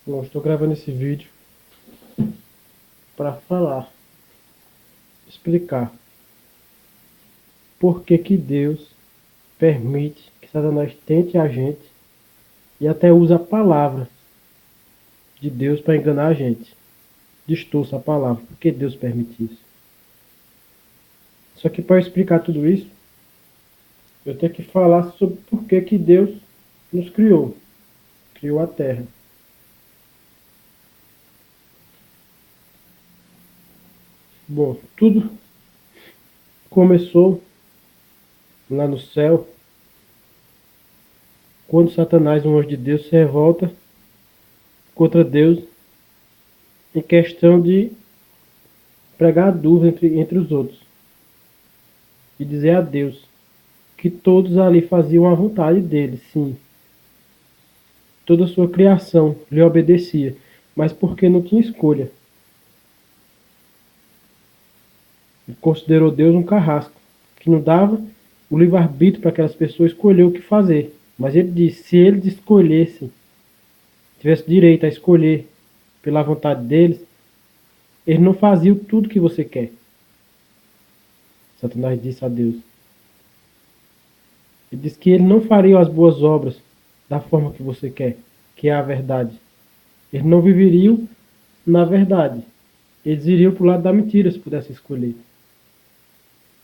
Bom, estou gravando esse vídeo para falar, explicar por que que Deus permite que Satanás tente a gente e até usa a palavra de Deus para enganar a gente. Distorça a palavra. Por que Deus permite isso? Só que para explicar tudo isso, eu tenho que falar sobre por que que Deus nos criou. Criou a Terra. Bom, tudo começou lá no céu, quando Satanás, um anjo de Deus, se revolta contra Deus em questão de pregar a dúvida entre os outros e dizer a Deus que todos ali faziam a vontade dele, sim. Toda a sua criação lhe obedecia, mas porque não tinha escolha. Ele considerou Deus um carrasco, que não dava o livre-arbítrio para aquelas pessoas escolher o que fazer. Mas ele disse, se eles escolhessem, tivesse direito a escolher pela vontade deles, eles não faziam tudo que você quer. Satanás disse a Deus. Ele disse que ele não faria as boas obras da forma que você quer, que é a verdade. Eles não viveriam na verdade. Eles iriam para o lado da mentira se pudessem escolher.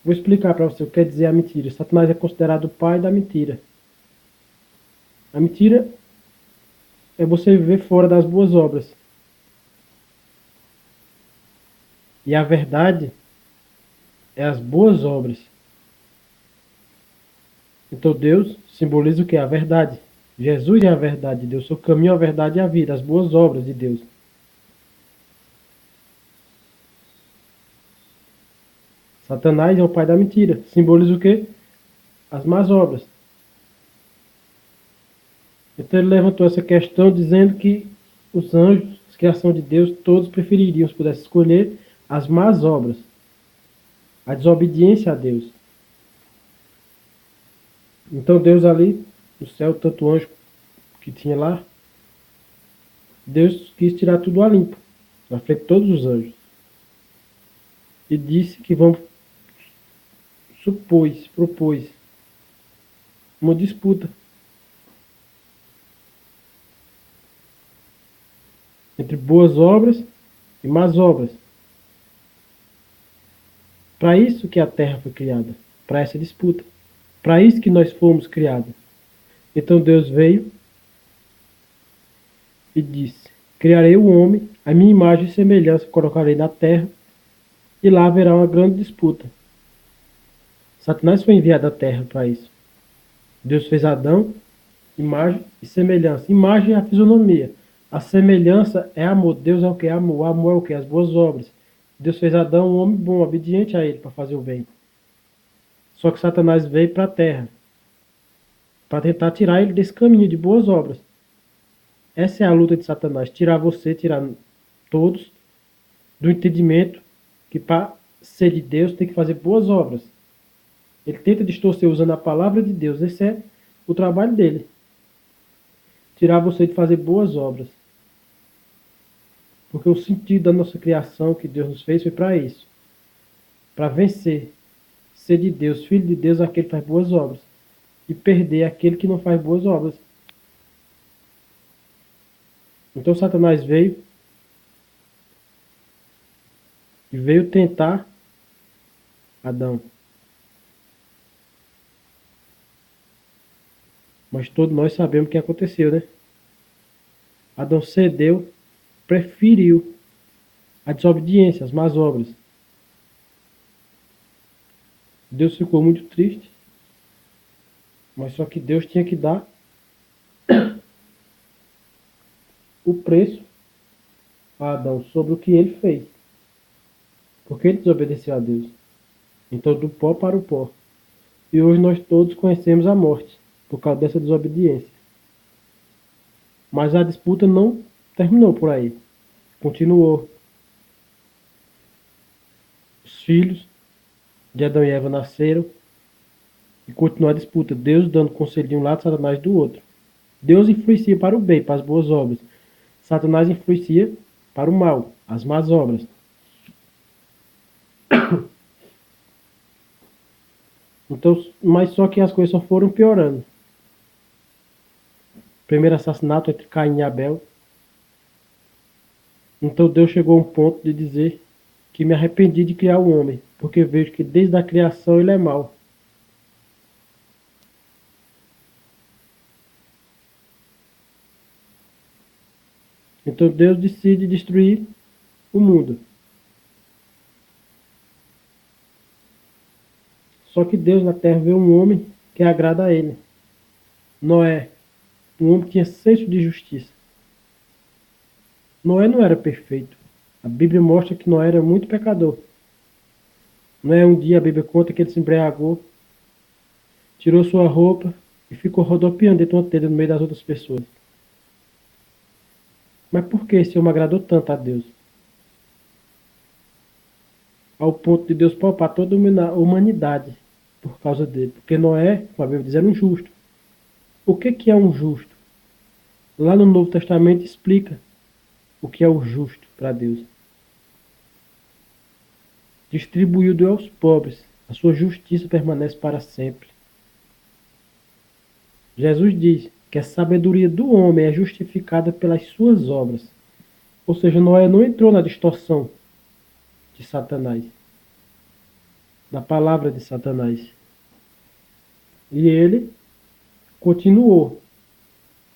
Vou explicar para você o que quer dizer a mentira. Satanás é considerado o pai da mentira. A mentira é você viver fora das boas obras. E a verdade é as boas obras. Então Deus simboliza o que? A verdade. Jesus é a verdade de Deus. O caminho, a verdade e a vida. As boas obras de Deus. Satanás é o pai da mentira. Simboliza o quê? As más obras. Então ele levantou essa questão dizendo que os anjos, a criação de Deus, todos prefeririam, se pudesse escolher, as más obras. A desobediência a Deus. Então Deus ali, no céu, tanto anjo que tinha lá, Deus quis tirar tudo a limpo, na frente de todos os anjos. E disse que propôs uma disputa entre boas obras e más obras. Para isso que a terra foi criada, para essa disputa. Para isso que nós fomos criados. Então Deus veio e disse, criarei o homem, a minha imagem e semelhança colocarei na terra, e lá haverá uma grande disputa. Satanás foi enviado à terra para isso. Deus fez Adão, imagem e semelhança. Imagem é a fisionomia. A semelhança é amor. Deus é o que? Amor. O amor é o que? As boas obras. Deus fez Adão um homem bom, obediente a ele, para fazer o bem. Só que Satanás veio para a terra para tentar tirar ele desse caminho de boas obras. Essa é a luta de Satanás. Tirar você, tirar todos do entendimento que para ser de Deus tem que fazer boas obras. Ele tenta distorcer usando a palavra de Deus. Esse é o trabalho dele. Tirar você de fazer boas obras. Porque o sentido da nossa criação que Deus nos fez foi para isso. Para vencer. Ser de Deus, filho de Deus, aquele que faz boas obras. E perder aquele que não faz boas obras. Então Satanás veio. E veio tentar Adão. Mas todos nós sabemos o que aconteceu, né? Adão cedeu, preferiu a desobediência, as más obras. Deus ficou muito triste, mas só que Deus tinha que dar o preço a Adão sobre o que ele fez. Porque ele desobedeceu a Deus. Então, do pó para o pó. E hoje nós todos conhecemos a morte, por causa dessa desobediência. Mas a disputa não terminou por aí. Continuou. Os filhos de Adão e Eva nasceram e continuou a disputa. Deus dando conselho de um lado, Satanás do outro. Deus influencia para o bem, para as boas obras. Satanás influencia para o mal, as más obras. Então, mas só que as coisas só foram piorando. Primeiro assassinato entre Caim e Abel. Então Deus chegou a um ponto de dizer que me arrependi de criar o homem, porque vejo que desde a criação ele é mau. Então Deus decide destruir o mundo. Só que Deus na terra vê um homem que agrada a ele. Noé, um homem que tinha senso de justiça. Noé não era perfeito. A Bíblia mostra que Noé era muito pecador. Noé, um dia a Bíblia conta que ele se embriagou, tirou sua roupa e ficou rodopiando dentro de uma telha no meio das outras pessoas. Mas por que esse homem agradou tanto a Deus? Ao ponto de Deus poupar toda a humanidade por causa dele. Porque Noé, como a Bíblia diz, era um justo. O que é um justo? Lá no Novo Testamento explica o que é o justo para Deus. Distribuiu deu aos pobres. A sua justiça permanece para sempre. Jesus diz que a sabedoria do homem é justificada pelas suas obras. Ou seja, Noé não entrou na distorção de Satanás, da palavra de Satanás. E ele continuou,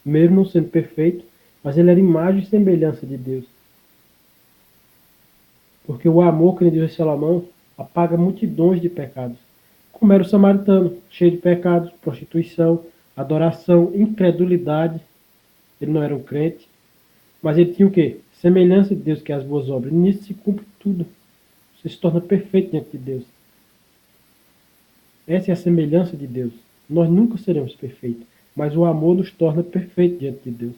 mesmo não sendo perfeito, mas ele era imagem e semelhança de Deus. Porque o amor, que diz Salomão, apaga multidões de pecados. Como era o samaritano, cheio de pecados, prostituição, adoração, incredulidade. Ele não era um crente, mas ele tinha o quê? Semelhança de Deus, que é as boas obras. Nisso se cumpre tudo. Você se torna perfeito diante de Deus. Essa é a semelhança de Deus. Nós nunca seremos perfeitos, mas o amor nos torna perfeitos diante de Deus.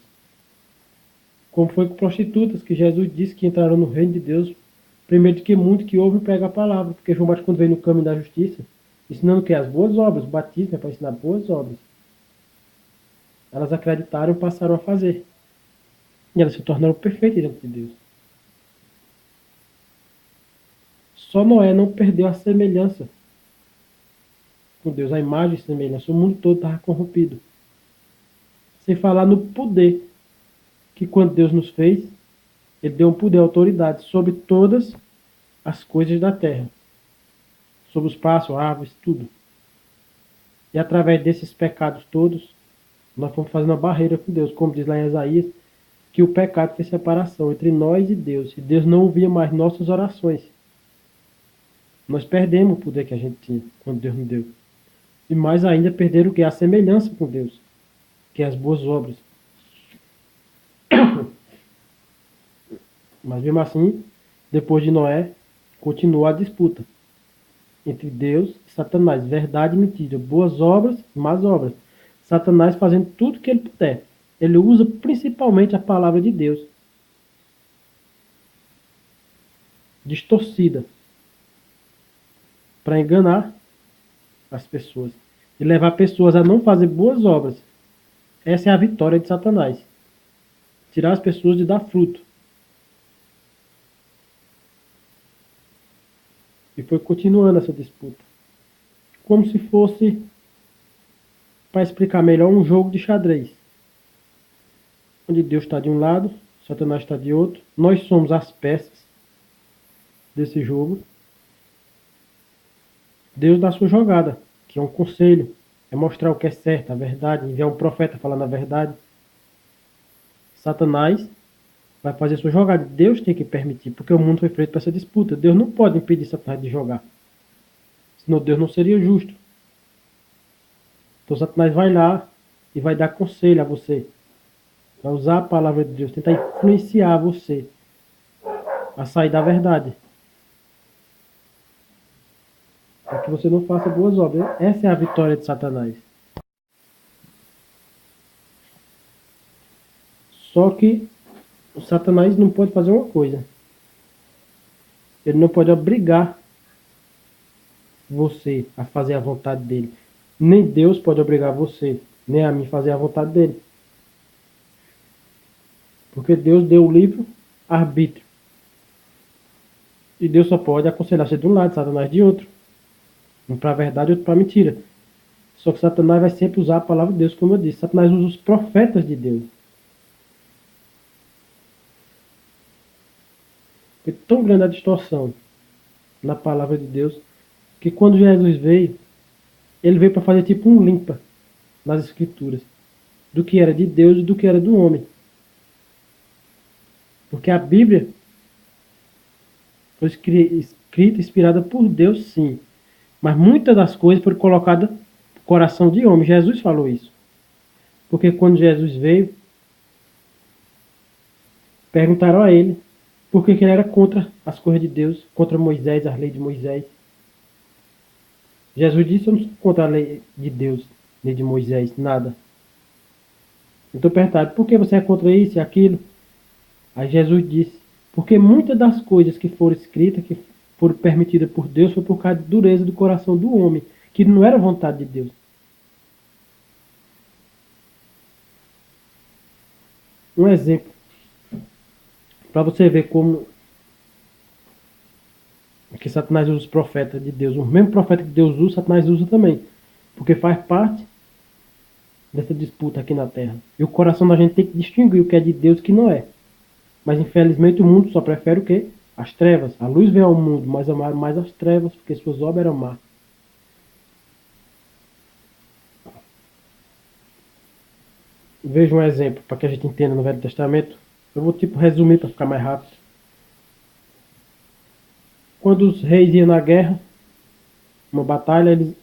Como foi com prostitutas, que Jesus disse que entraram no reino de Deus, primeiro de que muito que ouve prega a palavra, porque João Batista, quando veio no caminho da justiça, ensinando que as boas obras, o batismo é para ensinar boas obras. Elas acreditaram e passaram a fazer. E elas se tornaram perfeitas diante de Deus. Só Noé não perdeu a semelhança com Deus, a imagem e semelhança. O mundo todo estava corrompido. Sem falar no poder que quando Deus nos fez, ele deu um poder, autoridade sobre todas as coisas da terra. Sobre os pássaros, árvores, tudo. E através desses pecados todos, nós fomos fazendo uma barreira com Deus. Como diz lá em Isaías, que o pecado fez separação entre nós e Deus. E Deus não ouvia mais nossas orações. Nós perdemos o poder que a gente tinha quando Deus nos deu. E mais ainda perderam o que? A semelhança com Deus, que é as boas obras. Mas mesmo assim, depois de Noé, continua a disputa entre Deus e Satanás. Verdade e mentira. Boas obras e más obras. Satanás fazendo tudo que ele puder. Ele usa principalmente a palavra de Deus, distorcida, para enganar as pessoas e levar pessoas a não fazer boas obras. Essa é a vitória de Satanás. Tirar as pessoas de dar fruto. E foi continuando essa disputa. Como se fosse, para explicar melhor, um jogo de xadrez. Onde Deus está de um lado, Satanás está de outro. Nós somos as peças desse jogo. Deus dá a sua jogada, que é um conselho. É mostrar o que é certo, a verdade. Enviar um profeta falando a verdade. Satanás vai fazer a sua jogada. Deus tem que permitir, porque o mundo foi feito para essa disputa. Deus não pode impedir Satanás de jogar. Senão Deus não seria justo. Então Satanás vai lá e vai dar conselho a você. Vai usar a palavra de Deus, tentar influenciar você a sair da verdade. Para que você não faça boas obras. Essa é a vitória de Satanás. Só que o Satanás não pode fazer uma coisa. Ele não pode obrigar você a fazer a vontade dele. Nem Deus pode obrigar você, nem a mim, a fazer a vontade dele. Porque Deus deu o livre arbítrio. E Deus só pode aconselhar você de um lado, Satanás de outro. Um para a verdade e outro para a mentira. Só que Satanás vai sempre usar a palavra de Deus, como eu disse. Satanás usa os profetas de Deus. Foi tão grande a distorção na palavra de Deus que quando Jesus veio, ele veio para fazer tipo um limpa nas escrituras do que era de Deus e do que era do homem. Porque a Bíblia foi escrita, inspirada por Deus, sim. Mas muitas das coisas foram colocadas no coração de homem. Jesus falou isso. Porque quando Jesus veio, perguntaram a ele por que ele era contra as coisas de Deus, contra Moisés, as leis de Moisés. Jesus disse: eu não sou contra a lei de Deus, lei de Moisés, nada. Então perguntaram: por que você é contra isso e aquilo? Aí Jesus disse: porque muitas das coisas que foram escritas, que foram permitidas por Deus, foi por causa da dureza do coração do homem, que não era vontade de Deus. Um exemplo, para você ver como que Satanás usa os profetas de Deus. O mesmo profeta que Deus usa, Satanás usa também. Porque faz parte dessa disputa aqui na Terra. E o coração da gente tem que distinguir o que é de Deus e o que não é. Mas infelizmente o mundo só prefere o quê? As trevas. A luz veio ao mundo, mas amaram mais as trevas, porque suas obras eram más. Veja um exemplo, para que a gente entenda no Velho Testamento. Eu vou tipo resumir para ficar mais rápido. Quando os reis iam na guerra, uma batalha, eles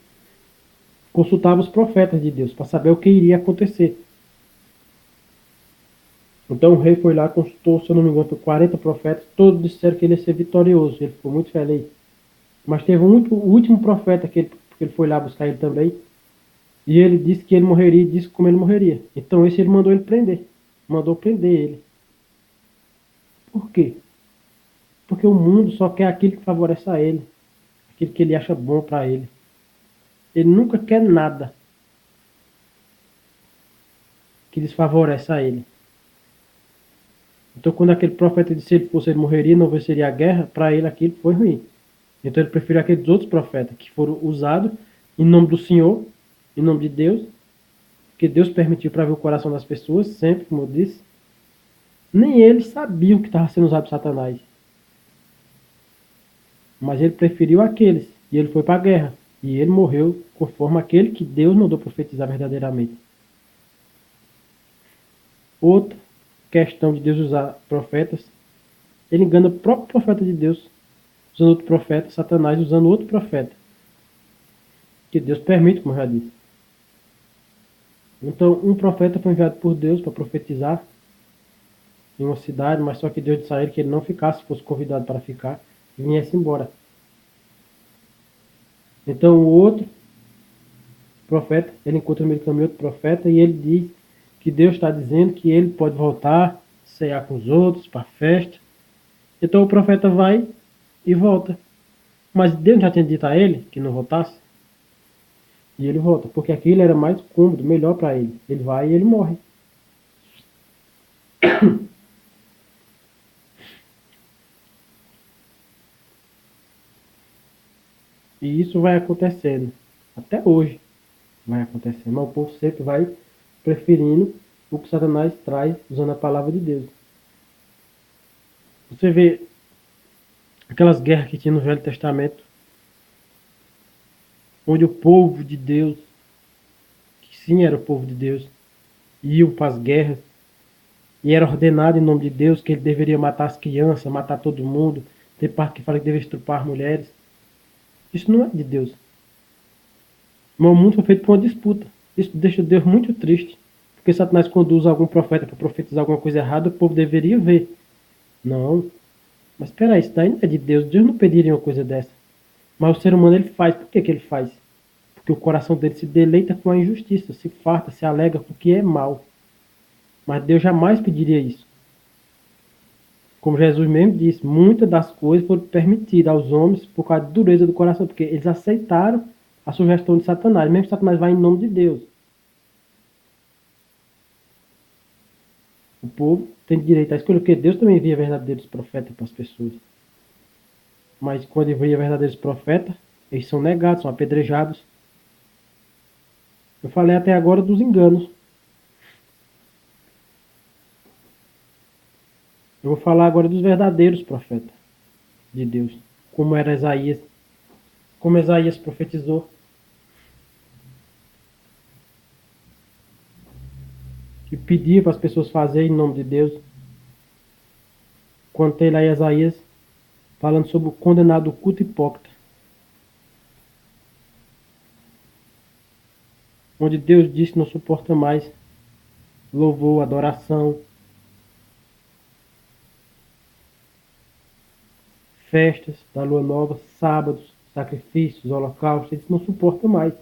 consultavam os profetas de Deus para saber o que iria acontecer. Então o rei foi lá, consultou, se eu não me engano, 40 profetas, todos disseram que ele ia ser vitorioso. Ele ficou muito feliz. Mas teve o último profeta que ele foi lá buscar ele também. E ele disse que ele morreria e disse como ele morreria. Então esse ele mandou ele prender. Mandou prender ele. Por quê? Porque o mundo só quer aquilo que favorece a ele. Aquilo que ele acha bom para ele. Ele nunca quer nada que desfavorece a ele. Então quando aquele profeta disse que se ele fosse ele morreria, não venceria a guerra, para ele aquilo foi ruim. Então ele preferiu aqueles outros profetas que foram usados em nome do Senhor, em nome de Deus, que Deus permitiu para ver o coração das pessoas, sempre, como eu disse. Nem eles sabiam que estava sendo usado por Satanás. Mas ele preferiu aqueles, e ele foi para a guerra. E ele morreu conforme aquele que Deus mandou profetizar verdadeiramente. Outra questão de Deus usar profetas, ele engana o próprio profeta de Deus, usando outro profeta, Satanás usando outro profeta. Que Deus permite, como eu já disse. Então, um profeta foi enviado por Deus para profetizar em uma cidade, mas só que Deus disse a ele que ele não ficasse, fosse convidado para ficar, e viesse embora. Então, o outro profeta, ele encontra no meio do caminho outro profeta, e ele diz que Deus está dizendo que ele pode voltar, cear com os outros, para a festa. Então, o profeta vai e volta. Mas Deus já tinha dito a ele que não voltasse. E ele volta, porque aquilo era mais cômodo, melhor para ele. Ele vai e ele morre. E isso vai acontecendo. Até hoje vai acontecendo. Mas o povo sempre vai preferindo o que Satanás traz usando a palavra de Deus. Você vê aquelas guerras que tinha no Velho Testamento, onde o povo de Deus, que sim era o povo de Deus, iam para as guerras, e era ordenado em nome de Deus que ele deveria matar as crianças, matar todo mundo. Tem parte que fala que deveria estrupar as mulheres. Isso não é de Deus. Mas o mundo foi feito por uma disputa. Isso deixa Deus muito triste. Porque Satanás conduz algum profeta para profetizar alguma coisa errada, o povo deveria ver. Não. Mas espera aí, isso daí não é de Deus. Deus não pediria uma coisa dessa. Mas o ser humano ele faz. Por que ele faz? Porque o coração dele se deleita com a injustiça, se farta, se alega com o que é mal. Mas Deus jamais pediria isso. Como Jesus mesmo disse, muitas das coisas foram permitidas aos homens por causa da dureza do coração, porque eles aceitaram a sugestão de Satanás, mesmo que Satanás vai em nome de Deus. O povo tem direito à escolha, porque Deus também envia verdadeiros profetas para as pessoas. Mas quando envia verdadeiros profetas, eles são negados, são apedrejados. Eu falei até agora dos enganos. Eu vou falar agora dos verdadeiros profetas de Deus. Como era Isaías. Como Isaías profetizou. Que pedia para as pessoas fazerem em nome de Deus. Quando tem lá Isaías falando sobre o condenado culto hipócrita. Onde Deus disse que não suporta mais louvor, adoração, festas da lua nova, sábados, sacrifícios, holocaustos, eles não suportam mais.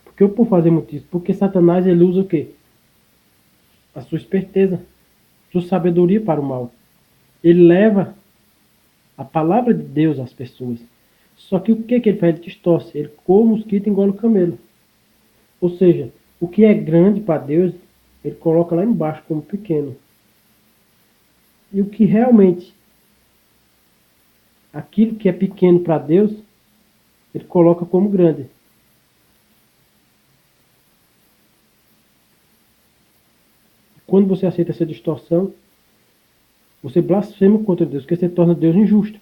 Porque eu por fazer muito isso? Porque Satanás ele usa o quê? A sua esperteza, sua sabedoria para o mal. Ele leva a palavra de Deus às pessoas. Só que o que ele faz? Ele distorce. Ele come o mosquito e engole o camelo. Ou seja, o que é grande para Deus, ele coloca lá embaixo como pequeno. E o que realmente, aquilo que é pequeno para Deus, ele coloca como grande. Quando você aceita essa distorção, você blasfema contra Deus, porque você torna Deus injusto.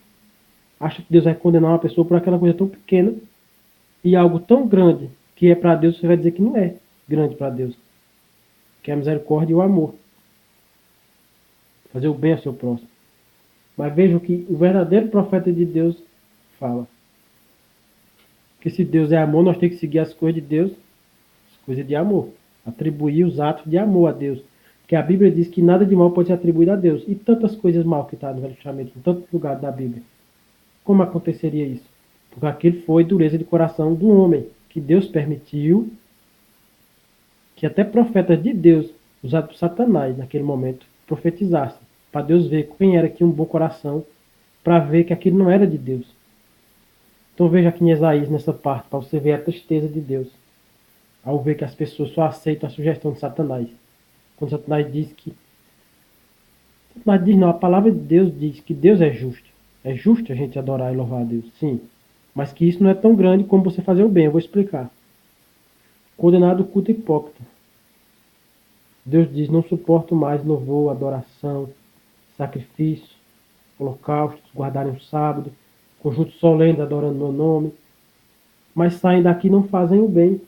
Acha que Deus vai condenar uma pessoa por aquela coisa tão pequena e algo tão grande que é para Deus, você vai dizer que não é grande para Deus. Que é a misericórdia e o amor. Fazer o bem ao seu próximo. Mas vejam que o verdadeiro profeta de Deus fala que se Deus é amor, nós temos que seguir as coisas de Deus, as coisas de amor. Atribuir os atos de amor a Deus. Porque a Bíblia diz que nada de mal pode ser atribuído a Deus. E tantas coisas mal que está no Velho Testamento, em tantos lugares da Bíblia. Como aconteceria isso? Porque aquilo foi dureza de coração do homem, que Deus permitiu que até profetas de Deus, usados por Satanás naquele momento, profetizassem, para Deus ver quem era que um bom coração, para ver que aquilo não era de Deus. Então veja aqui em Isaías, nessa parte, para você ver a tristeza de Deus, ao ver que as pessoas só aceitam a sugestão de Satanás. Quando Satanás diz que... Satanás diz não, a palavra de Deus diz que Deus é justo. É justo a gente adorar e louvar a Deus, sim. Mas que isso não é tão grande como você fazer o bem, eu vou explicar. Condenado culto hipócrita. Deus diz, não suporto mais louvor, adoração, sacrifício, holocaustos, guardarem o sábado, conjunto solene adorando meu nome. Mas saem daqui e não fazem o bem.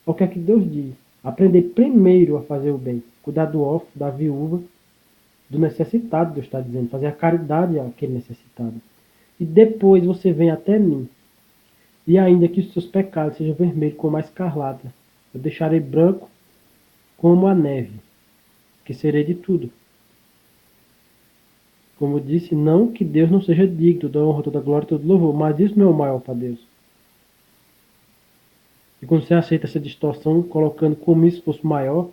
O que é que Deus diz? Aprender primeiro a fazer o bem. Cuidar do órfão, da viúva, do necessitado, Deus está dizendo. Fazer a caridade àquele necessitado. E depois você vem até mim. E ainda que os seus pecados sejam vermelhos como a escarlata, eu deixarei branco como a neve, que serei de tudo. Como eu disse, não que Deus não seja digno da honra, toda glória, todo louvor, mas isso não é o maior para Deus. E quando você aceita essa distorção, colocando como isso fosse maior,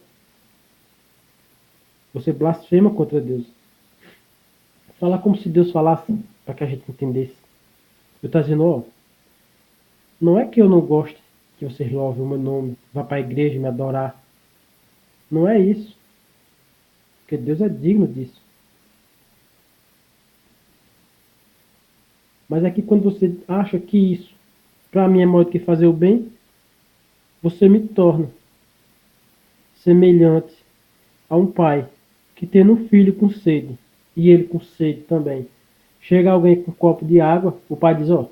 você blasfema contra Deus. Fala como se Deus falasse, para que a gente entendesse. Eu estou dizendo, ó, não é que eu não goste que vocês louvem o meu nome, vá para a igreja e me adorar. Não é isso. Porque Deus é digno disso. Mas é que quando você acha que isso, para mim, é maior do que fazer o bem, você me torna semelhante a um pai que tendo um filho com sede, e ele com sede também. Chega alguém com um copo de água, o pai diz, ó,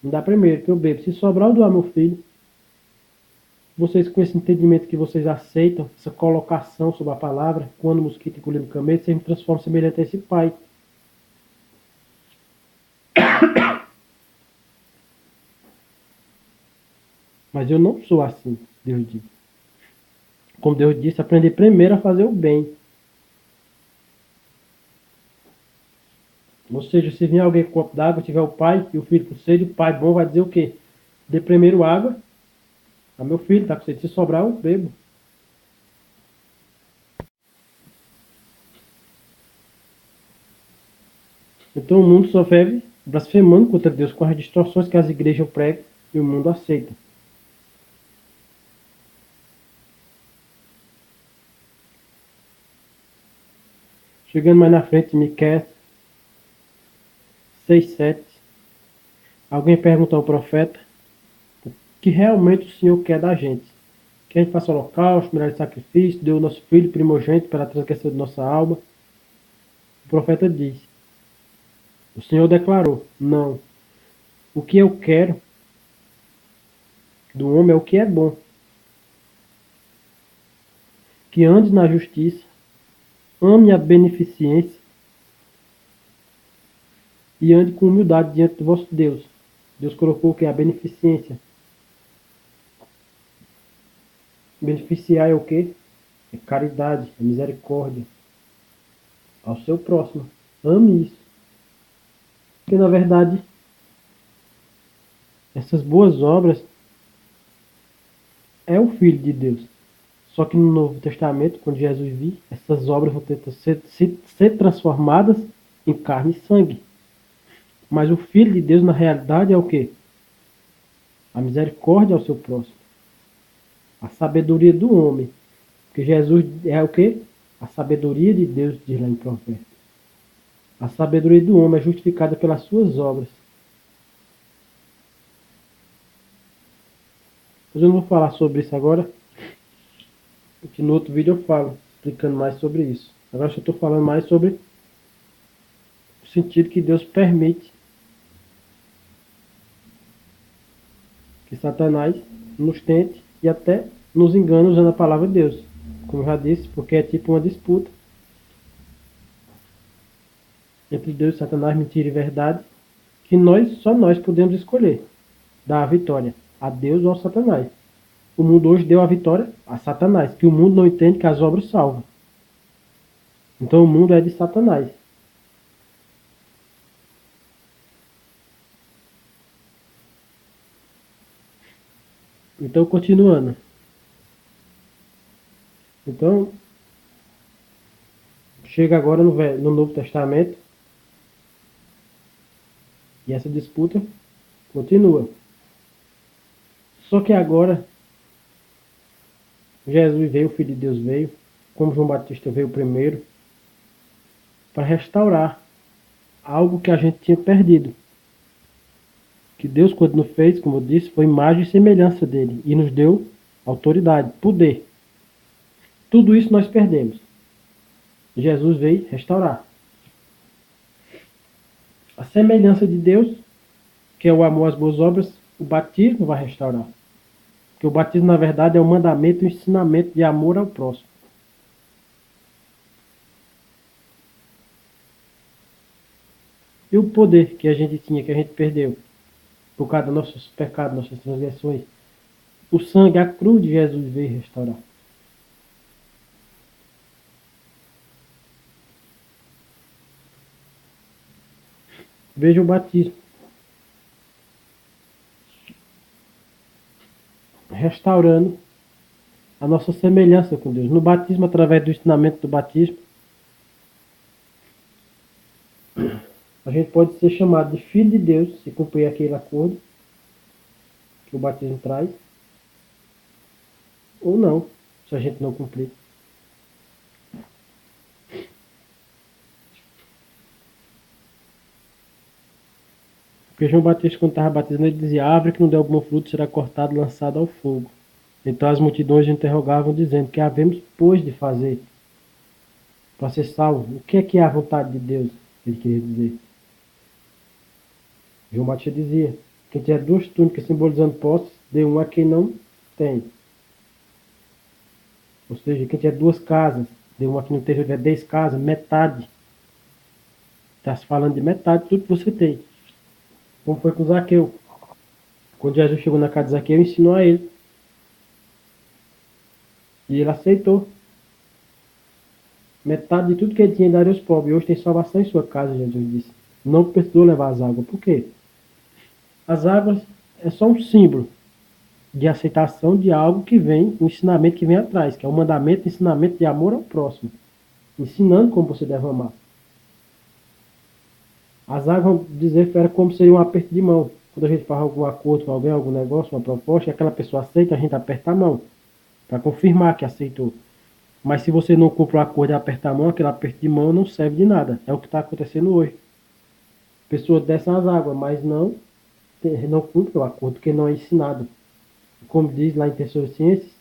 me dá primeiro que eu bebo. Se sobrar, eu dou ao meu filho. Vocês com esse entendimento que vocês aceitam, essa colocação sobre a palavra, quando o mosquito engolindo o camelo, vocês me transformam semelhante a esse pai. Mas eu não sou assim, Deus diz. Como Deus disse, aprender primeiro a fazer o bem. Ou seja, se vier alguém com um copo d'água, tiver o pai e o filho com sede, o pai bom vai dizer o quê? Dê primeiro água a meu filho, tá com sede. Se sobrar, eu bebo. Então o mundo só vive blasfemando contra Deus com as distorções que as igrejas pregam e o mundo aceita. Chegando mais na frente, Miqueias 6:7, alguém perguntou ao profeta o que realmente o Senhor quer da gente. Que a gente faça holocausto, melhor sacrifício, deu o nosso filho primogênito pela transgressão de nossa alma. O profeta diz, o Senhor declarou, não. O que eu quero do homem é o que é bom. Que ande na justiça, ame a beneficência e ande com humildade diante do vosso Deus. Deus colocou o que? A beneficência. Beneficiar é o quê? É caridade, é misericórdia ao seu próximo. Ame isso. Porque, na verdade, essas boas obras é o Filho de Deus. Só que no Novo Testamento, quando Jesus vir, essas obras vão ter que ser transformadas em carne e sangue. Mas o Filho de Deus, na realidade, é o quê? A misericórdia ao seu próximo. A sabedoria do homem. Porque Jesus é o quê? A sabedoria de Deus, diz lá em Provérbios. A sabedoria do homem é justificada pelas suas obras. Mas eu não vou falar sobre isso agora, porque no outro vídeo eu falo, explicando mais sobre isso. Agora eu estou falando mais sobre o sentido que Deus permite que Satanás nos tente e até nos engane usando a palavra de Deus. Como eu já disse, porque é tipo uma disputa entre Deus, Satanás, mentira e verdade, que só nós podemos escolher dar a vitória a Deus ou a Satanás. O mundo hoje deu a vitória a Satanás, que o mundo não entende que as obras salvam. Então o mundo é de Satanás. Então, continuando. Então, chega agora no Novo Testamento e essa disputa continua. Só que agora Jesus veio, o Filho de Deus veio, como João Batista veio primeiro, para restaurar algo que a gente tinha perdido. Que Deus, quando nos fez, como eu disse, foi imagem e semelhança dele e nos deu autoridade, poder. Tudo isso nós perdemos. Jesus veio restaurar. A semelhança de Deus, que é o amor às boas obras, o batismo vai restaurar. Porque o batismo, na verdade, é o mandamento e o ensinamento de amor ao próximo. E o poder que a gente tinha, que a gente perdeu, por causa dos nossos pecados, nossas transgressões, o sangue, a cruz de Jesus veio restaurar. Veja o batismo. Restaurando a nossa semelhança com Deus. No batismo, através do ensinamento do batismo, a gente pode ser chamado de filho de Deus, se cumprir aquele acordo que o batismo traz, ou não, se a gente não cumprir. Porque João Batista, quando estava batizando, ele dizia: a árvore que não der algum fruto será cortada e lançada ao fogo. Então as multidões interrogavam, dizendo: que havemos, pois, de fazer para ser salvo? O que é a vontade de Deus? Ele queria dizer. João Batista dizia: quem tiver duas túnicas simbolizando posses, dê uma a quem não tem. Ou seja, quem tiver duas casas, dê uma a quem não tem. Se tiver 10 casas, metade. Está se falando de metade de tudo que você tem. Como foi com Zaqueu. Quando Jesus chegou na casa de Zaqueu, ensinou a ele. E ele aceitou. Metade de tudo que ele tinha daria aos pobres. Hoje tem salvação em sua casa, Jesus disse. Não precisou levar as águas. Por quê? As águas é só um símbolo de aceitação de algo que vem, um ensinamento que vem atrás, que é o mandamento, ensinamento de amor ao próximo. Ensinando como você deve amar. As águas, vão dizer, era como seria um aperto de mão. Quando a gente faz algum acordo com alguém, algum negócio, uma proposta, e aquela pessoa aceita, a gente aperta a mão para confirmar que aceitou. Mas se você não cumpre o acordo de apertar a mão, aquele aperto de mão não serve de nada. É o que está acontecendo hoje. Pessoas descem as águas, mas não cumprem o acordo, porque não é ensinado. Como diz lá em Tessalonicenses,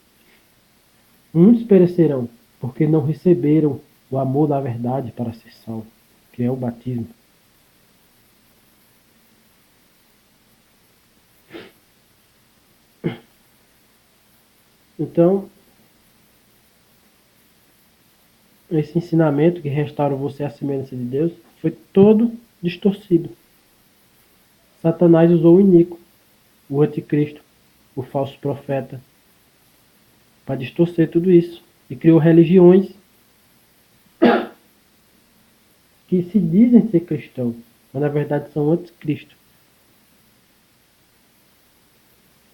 muitos perecerão, porque não receberam o amor da verdade para ser salvo, que é o batismo. Então, esse ensinamento que restaura você à semelhança de Deus foi todo distorcido. Satanás usou o iníquo, o anticristo, o falso profeta, para distorcer tudo isso. E criou religiões que se dizem ser cristãos, mas na verdade são anticristo.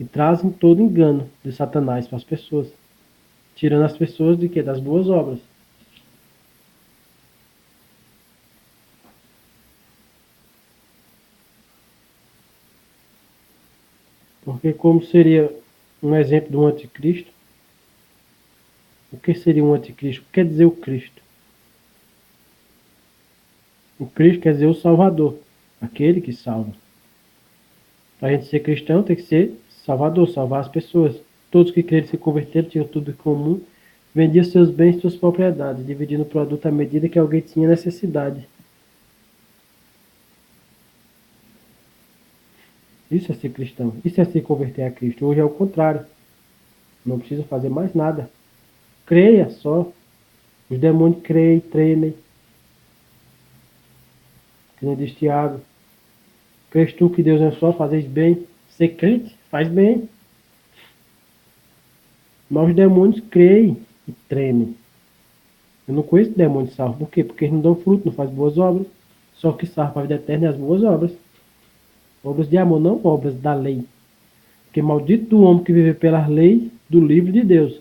E trazem todo engano de Satanás para as pessoas, tirando as pessoas de quê? Das boas obras. Porque como seria um exemplo de um anticristo, o que seria um anticristo? O que quer dizer o Cristo? O Cristo quer dizer o Salvador, aquele que salva. Para a gente ser cristão tem que ser salvador, salvar as pessoas. Todos que creram se converteram, tinham tudo em comum, vendiam seus bens e suas propriedades, dividindo o produto à medida que alguém tinha necessidade. Isso é ser cristão, isso é se converter a Cristo. Hoje é o contrário, não precisa fazer mais nada. Creia só. Os demônios creem, tremem. Que nem diz Tiago. Crês tu que Deus é só, fazes bem. Ser crente, faz bem. Mas os demônios creem e tremem. Eu não conheço demônios salvos. Por quê? Porque eles não dão fruto, não fazem boas obras. Só que salva para a vida eterna é as boas obras. Obras de amor, não obras da lei. Porque maldito do homem que vive pelas leis do livro de Deus.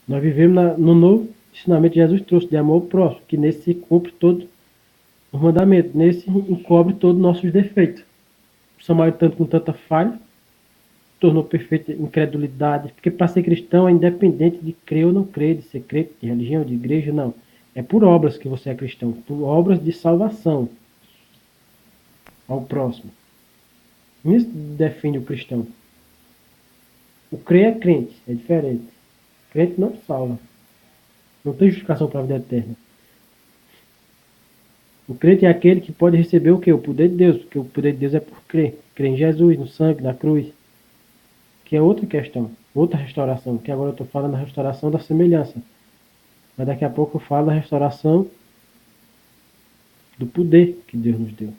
Nós vivemos no novo ensinamento que Jesus trouxe de amor ao próximo, que nesse se cumpre todo o mandamento, nesse encobre todos os nossos defeitos. O samaritano com tanta falha tornou perfeita incredulidade, porque para ser cristão é independente de crer ou não crer, de ser crente, de religião, de igreja, não. É por obras que você é cristão, por obras de salvação ao próximo. Isso define o cristão. O crer é crente, é diferente. Crente não salva. Não tem justificação para a vida eterna. O crente é aquele que pode receber o quê? O poder de Deus, porque o poder de Deus é por crer. Crer em Jesus, no sangue, na cruz. Que é outra questão, outra restauração, que agora eu estou falando da restauração da semelhança. Mas daqui a pouco eu falo da restauração do poder que Deus nos deu.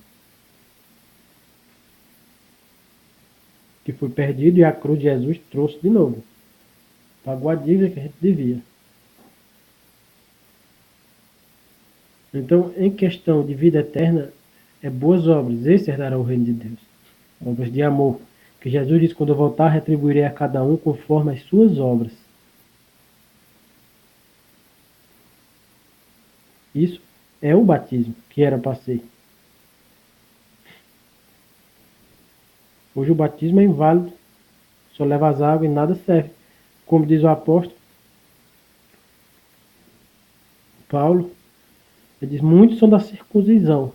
Que foi perdido e a cruz de Jesus trouxe de novo. Pagou a dívida que a gente devia. Então, em questão de vida eterna, é boas obras. Esse herdará o reino de Deus. Obras de amor. Que Jesus disse, quando eu voltar, retribuirei a cada um conforme as suas obras. Isso é o batismo que era para ser. Hoje o batismo é inválido. Só leva as águas e nada serve. Como diz o apóstolo Paulo, ele diz, muitos são da circuncisão.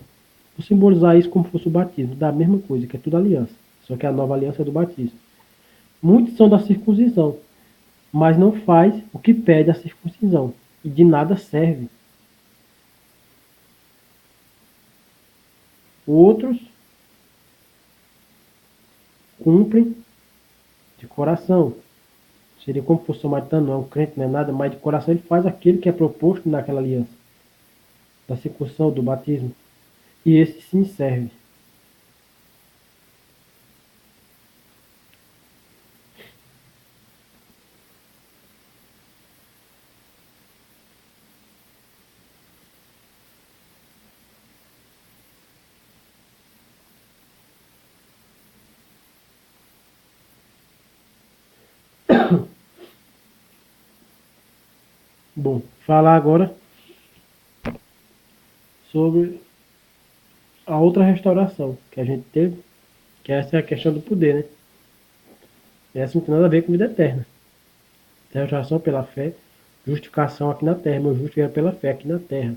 Vou simbolizar isso como fosse o batismo, da mesma coisa, que é tudo aliança. Só que a nova aliança é do batismo. Muitos são da circuncisão, mas não faz o que pede a circuncisão. E de nada serve. Outros cumprem de coração. Seria como fosse o samaritano, não é um crente, não é nada, mas de coração ele faz aquilo que é proposto naquela aliança. Da circuncisão, do batismo. E esse sim serve. Bom, falar agora sobre a outra restauração que a gente teve, que essa é a questão do poder, né? Essa não tem nada a ver com vida eterna. Restauração pela fé, justificação aqui na terra. Meu justo é pela fé aqui na terra.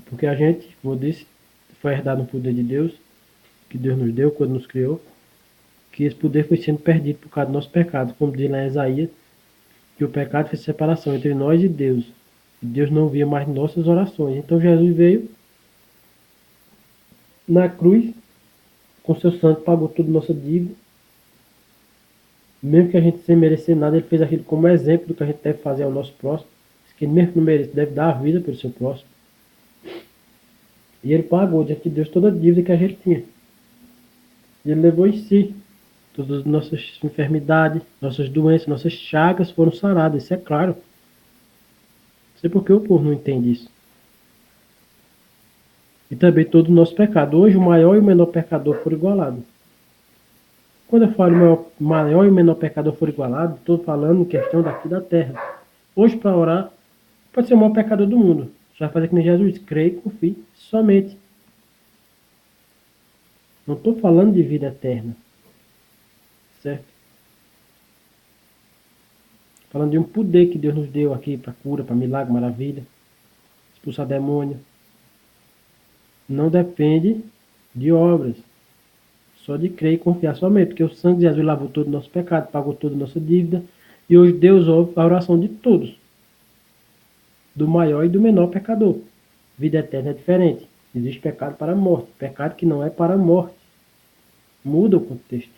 Porque a gente, como eu disse, foi herdado no poder de Deus, que Deus nos deu quando nos criou, que esse poder foi sendo perdido por causa do nosso pecado, como diz lá em Isaías, que o pecado fez separação entre nós e Deus. E Deus não via mais nossas orações. Então Jesus veio na cruz, com seu sangue, pagou toda a nossa dívida. Mesmo que a gente sem merecer nada, ele fez aquilo como exemplo do que a gente deve fazer ao nosso próximo. Que mesmo que não mereça, deve dar a vida pelo seu próximo. E ele pagou diante de Deus toda a dívida que a gente tinha. E ele levou em si todas as nossas enfermidades, nossas doenças, nossas chagas foram saradas, isso é claro. Não sei por que o povo não entende isso. E também todo o nosso pecado. Hoje o maior e o menor pecador foram igualados. Quando eu falo maior e o menor pecador foram igualados, estou falando em questão daqui da terra. Hoje, para orar, pode ser o maior pecador do mundo. Você vai fazer que nem Jesus, crê e confie somente. Não estou falando de vida eterna. Certo? Falando de um poder que Deus nos deu aqui para cura, para milagre, maravilha. Expulsar demônio. Não depende de obras. Só de crer e confiar somente. Porque o sangue de Jesus lavou todo o nosso pecado, pagou toda a nossa dívida. E hoje Deus ouve a oração de todos. Do maior e do menor pecador. Vida eterna é diferente. Existe pecado para a morte. Pecado que não é para a morte. Muda o contexto.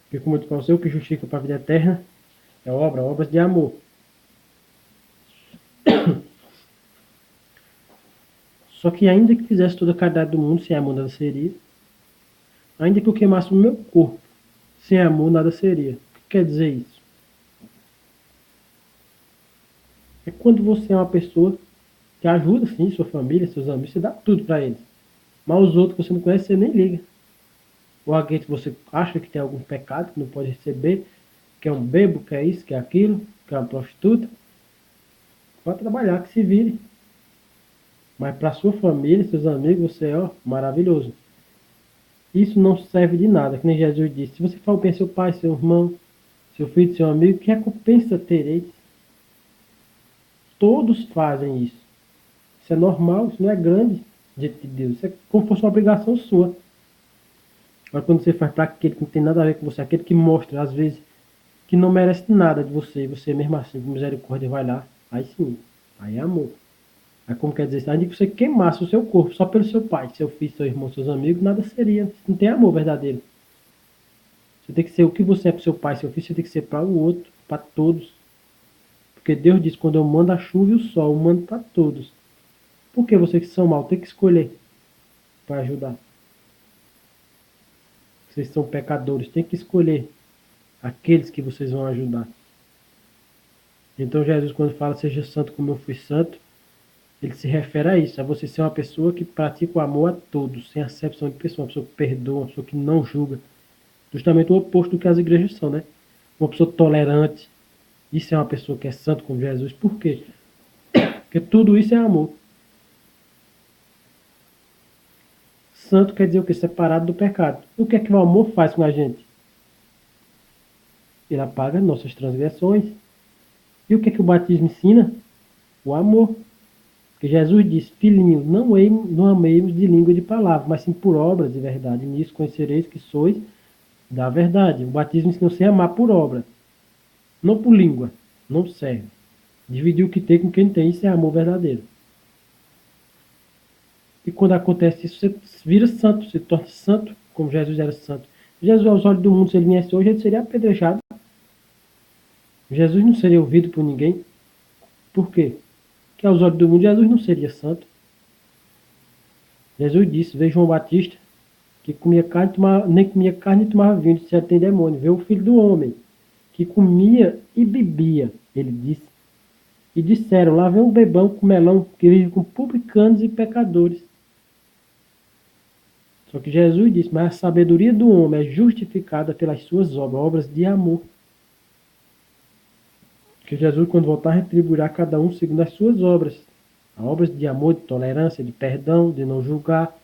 Porque como eu disse para você, o que justifica para a vida eterna é obras de amor. Só que ainda que fizesse toda a caridade do mundo, sem amor nada seria. Ainda que eu queimasse o meu corpo, sem amor nada seria. O que quer dizer isso? É quando você é uma pessoa que ajuda, sim, sua família, seus amigos, você dá tudo para eles. Mas os outros que você não conhece, você nem liga. Ou alguém que você acha que tem algum pecado, que não pode receber, que é um bebo, que é isso, que é aquilo, que é uma prostituta. Vai trabalhar, que se vire. Mas para sua família, seus amigos, você é maravilhoso. Isso não serve de nada, que nem Jesus disse. Se você for bem seu pai, seu irmão, seu filho, seu amigo, que recompensa tereis? Todos fazem isso. Isso é normal, isso não é grande diante de Deus. Isso é como se fosse uma obrigação sua. Agora, quando você faz para aquele que não tem nada a ver com você, aquele que mostra, às vezes, que não merece nada de você, você mesmo assim, com misericórdia, vai lá, aí sim, aí é amor. Aí como quer dizer, ainda que você queimasse o seu corpo só pelo seu pai, seu filho, seu irmão, seus amigos, nada seria. Você não tem amor verdadeiro. Você tem que ser o que você é para o seu pai, seu filho, você tem que ser para o outro, para todos. Porque Deus diz, quando eu mando a chuva e o sol, eu mando para todos. Por que vocês que são mal tem que escolher para ajudar? Vocês são pecadores, tem que escolher aqueles que vocês vão ajudar. Então Jesus, quando fala seja santo como eu fui santo, ele se refere a isso, a você ser uma pessoa que pratica o amor a todos, sem acepção de pessoa, uma pessoa que perdoa, uma pessoa que não julga. Justamente o oposto do que as igrejas são, né? Uma pessoa tolerante. Isso é uma pessoa que é santo como Jesus. Por quê? Porque tudo isso é amor. Santo quer dizer o quê? Separado do pecado. O que é que o amor faz com a gente? Ele apaga nossas transgressões. E o que é que o batismo ensina? O amor. Porque Jesus disse, filhinhos, não amemos de língua e de palavra, mas sim por obras de verdade. Nisso conhecereis que sois da verdade. O batismo ensina você a amar por obra, não por língua. Não serve. Dividir o que tem com quem tem, isso é amor verdadeiro. E quando acontece isso, você vira santo, se torna santo, como Jesus era santo. Jesus, aos olhos do mundo, se ele viesse hoje, ele seria apedrejado. Jesus não seria ouvido por ninguém. Por quê? Porque aos olhos do mundo, Jesus não seria santo. Jesus disse, veja João Batista, que comia carne, nem comia carne e tomava vinho, disse, tem demônio. Vê o Filho do Homem, que comia e bebia, ele disse. E disseram, lá vem um bebão com melão, que vive com publicanos e pecadores. Só que Jesus disse, mas a sabedoria do homem é justificada pelas suas obras, obras de amor. Que Jesus, quando voltar, retribuirá a cada um segundo as suas obras. Obras de amor, de tolerância, de perdão, de não julgar,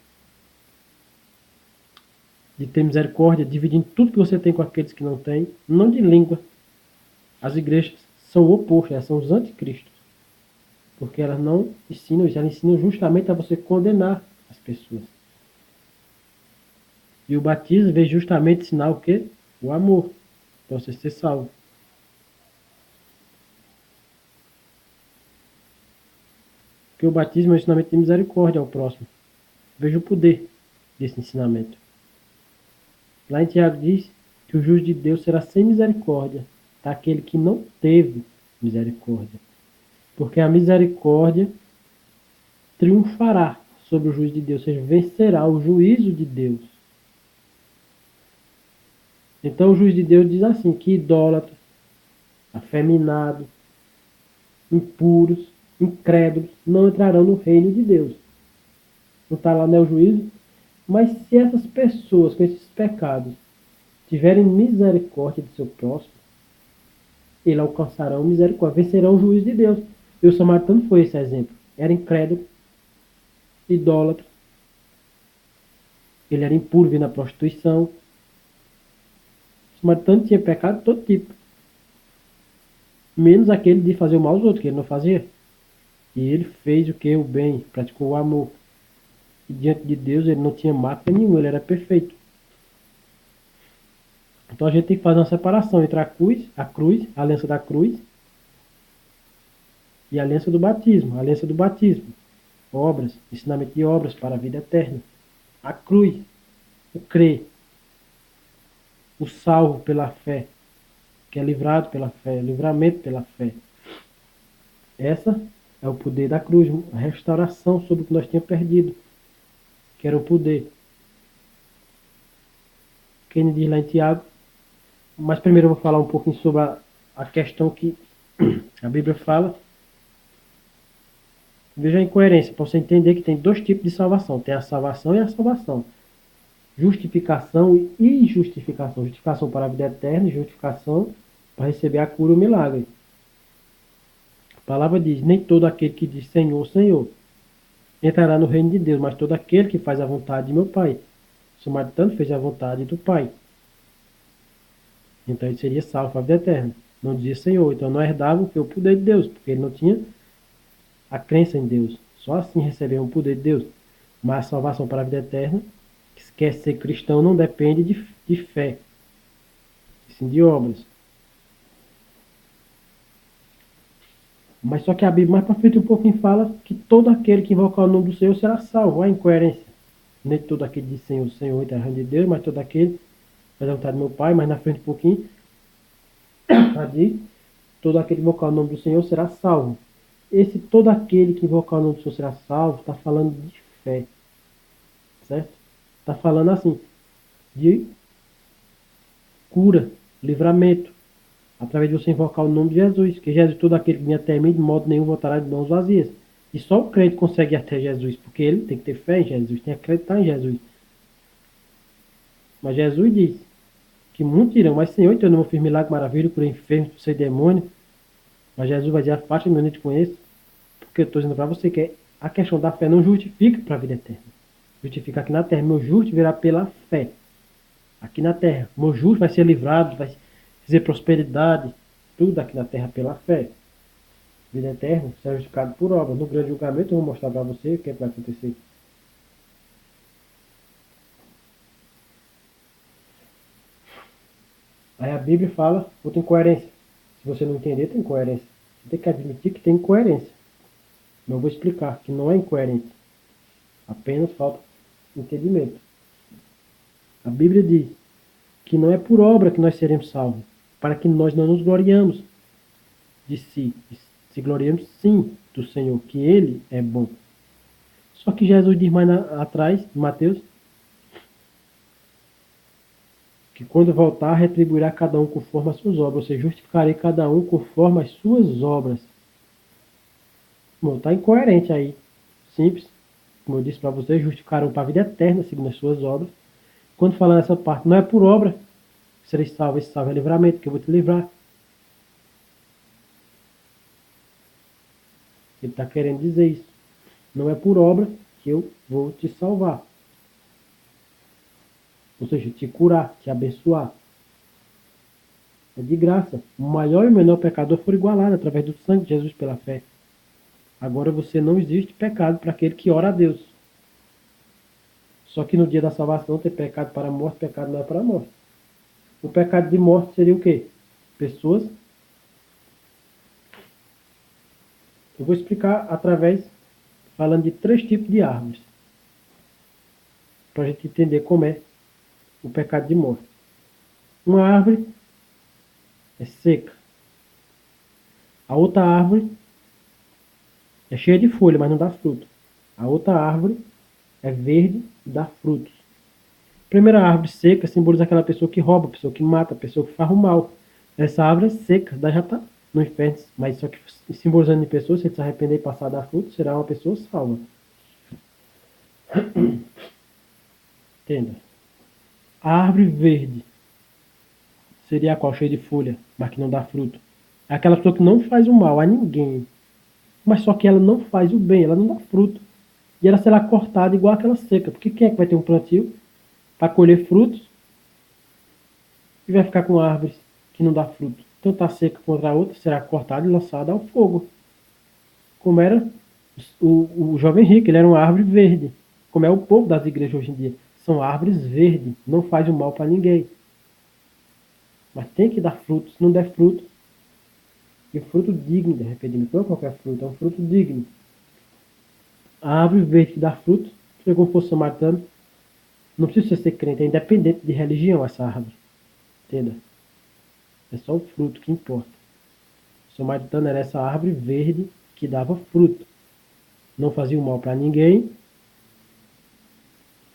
de ter misericórdia, dividindo tudo que você tem com aqueles que não têm, não de língua. As igrejas são o oposto, elas são os anticristos, porque elas não ensinam isso, elas ensinam justamente a você condenar as pessoas. E o batismo veio justamente ensinar o quê? O amor, para você ser salvo. Porque o batismo é um ensinamento de misericórdia ao próximo. Veja o poder desse ensinamento. Lá em Tiago diz que o juiz de Deus será sem misericórdia daquele que não teve misericórdia. Porque a misericórdia triunfará sobre o juiz de Deus, ou seja, vencerá o juízo de Deus. Então o juiz de Deus diz assim, que idólatras, afeminados, impuros, incrédulos, não entrarão no reino de Deus. Não está lá, né, o juízo? Mas se essas pessoas com esses pecados tiverem misericórdia do seu próximo, eles alcançarão misericórdia, vencerão o juízo de Deus. E o samaritano foi esse exemplo. Era incrédulo, idólatra, ele era impuro, vinha na prostituição. O samaritano tinha pecado de todo tipo, menos aquele de fazer o mal aos outros, que ele não fazia. E ele fez o que? O bem, praticou o amor. E diante de Deus ele não tinha mácula nenhuma, ele era perfeito. Então a gente tem que fazer uma separação entre a aliança da cruz e a aliança do batismo. A aliança do batismo, obras, ensinamento de obras para a vida eterna. A cruz, o crer, o salvo pela fé, que é livrado pela fé, livramento pela fé. Essa é o poder da cruz, a restauração sobre o que nós tínhamos perdido, que era o poder. Quem diz lá em Tiago, mas primeiro eu vou falar um pouquinho sobre a questão que a Bíblia fala. Veja a incoerência, para você entender que tem dois tipos de salvação. Tem a salvação e a salvação. Justificação e injustificação. Justificação para a vida eterna e justificação para receber a cura e o milagre. A palavra diz, nem todo aquele que diz Senhor, Senhor, entrará no reino de Deus, mas todo aquele que faz a vontade de meu Pai. O samaritano fez a vontade do Pai. Então ele seria salvo para a vida eterna. Não dizia Senhor, então não herdava o poder de Deus, porque ele não tinha a crença em Deus. Só assim recebeu o poder de Deus. Mas a salvação para a vida eterna, que quer ser cristão, não depende de fé, e sim de obras. Mas só que a Bíblia mais para frente um pouquinho fala que todo aquele que invocar o nome do Senhor será salvo. Olha a incoerência. Nem todo aquele diz Senhor, Senhor, e reino de Deus, mas todo aquele faz a vontade do meu Pai, mas na frente um pouquinho, diz, todo aquele que invocar o nome do Senhor será salvo. Esse todo aquele que invocar o nome do Senhor será salvo, está falando de fé. Certo? Está falando assim, de cura, livramento, através de você invocar o nome de Jesus, que Jesus, todo aquele que vem até mim, de modo nenhum voltará de mãos vazias. E só o crente consegue ir até Jesus, porque ele tem que ter fé em Jesus, tem que acreditar em Jesus. Mas Jesus diz que muitos dirão, mas Senhor, então eu não fiz milagre, maravilha, curei enfermos, sem demônio. Mas Jesus vai dizer, afasta-me, eu não te conheço, porque eu estou dizendo para você que a questão da fé não justifica para a vida eterna. Justifica aqui na terra, meu justo virá pela fé. Aqui na terra, meu justo vai ser livrado, vai dizer prosperidade, tudo aqui na terra pela fé. Vida eterna será justificado por obra. No grande julgamento eu vou mostrar para você o que, vai acontecer. Aí a Bíblia fala outra incoerência. Se você não entender, tem incoerência. Você tem que admitir que tem incoerência. Mas eu vou explicar que não é incoerência. Apenas falta entendimento. A Bíblia diz que não é por obra que nós seremos salvos, para que nós não nos gloriamos de si. Se gloriamos sim do Senhor, que Ele é bom. Só que Jesus diz mais atrás, em Mateus, que quando voltar, retribuirá cada um conforme as suas obras. Ou seja, justificarei cada um conforme as suas obras. Bom, está incoerente aí. Simples. Como eu disse para vocês, justificarão para a vida eterna, segundo as suas obras. Quando falar nessa parte, não é por obra que sereis salvos, esse salvo é livramento, que eu vou te livrar. Ele está querendo dizer isso. Não é por obra que eu vou te salvar. Ou seja, te curar, te abençoar. É de graça. O maior e o menor pecador foram igualados através do sangue de Jesus pela fé. Agora você não existe pecado para aquele que ora a Deus. Só que no dia da salvação tem pecado para a morte, pecado não é para a morte. O pecado de morte seria o quê? Pessoas. Eu vou explicar falando de 3 tipos de árvores. Para a gente entender como é o pecado de morte. Uma árvore é seca. A outra árvore é cheia de folha, mas não dá fruto. A outra árvore é verde e dá frutos. A primeira árvore seca simboliza aquela pessoa que rouba, pessoa que mata, pessoa que faz o mal. Essa árvore é seca, daí já está no inferno. Mas só que simbolizando em pessoas, se ele se arrepender e passar a dar fruto, será uma pessoa salva. Entenda. A árvore verde seria a qual? Cheia de folha, mas que não dá fruto. É aquela pessoa que não faz o mal a ninguém, mas só que ela não faz o bem, ela não dá fruto. E ela será cortada igual aquela seca. Porque quem é que vai ter um plantio para colher frutos e vai ficar com árvores que não dá fruto? Tanto a seca contra a outra será cortada e lançada ao fogo. Como era o jovem rico, ele era uma árvore verde. Como é o povo das igrejas hoje em dia. São árvores verdes, não faz o mal para ninguém. Mas tem que dar fruto. Se não der fruto, e fruto digno de arrependimento. Não é qualquer fruto, é um fruto digno. A árvore verde que dá fruto, se como fosse samaritano, não precisa ser crente, é independente de religião essa árvore. Entenda? É só o fruto que importa. O samaritano era essa árvore verde que dava fruto. Não fazia o mal para ninguém.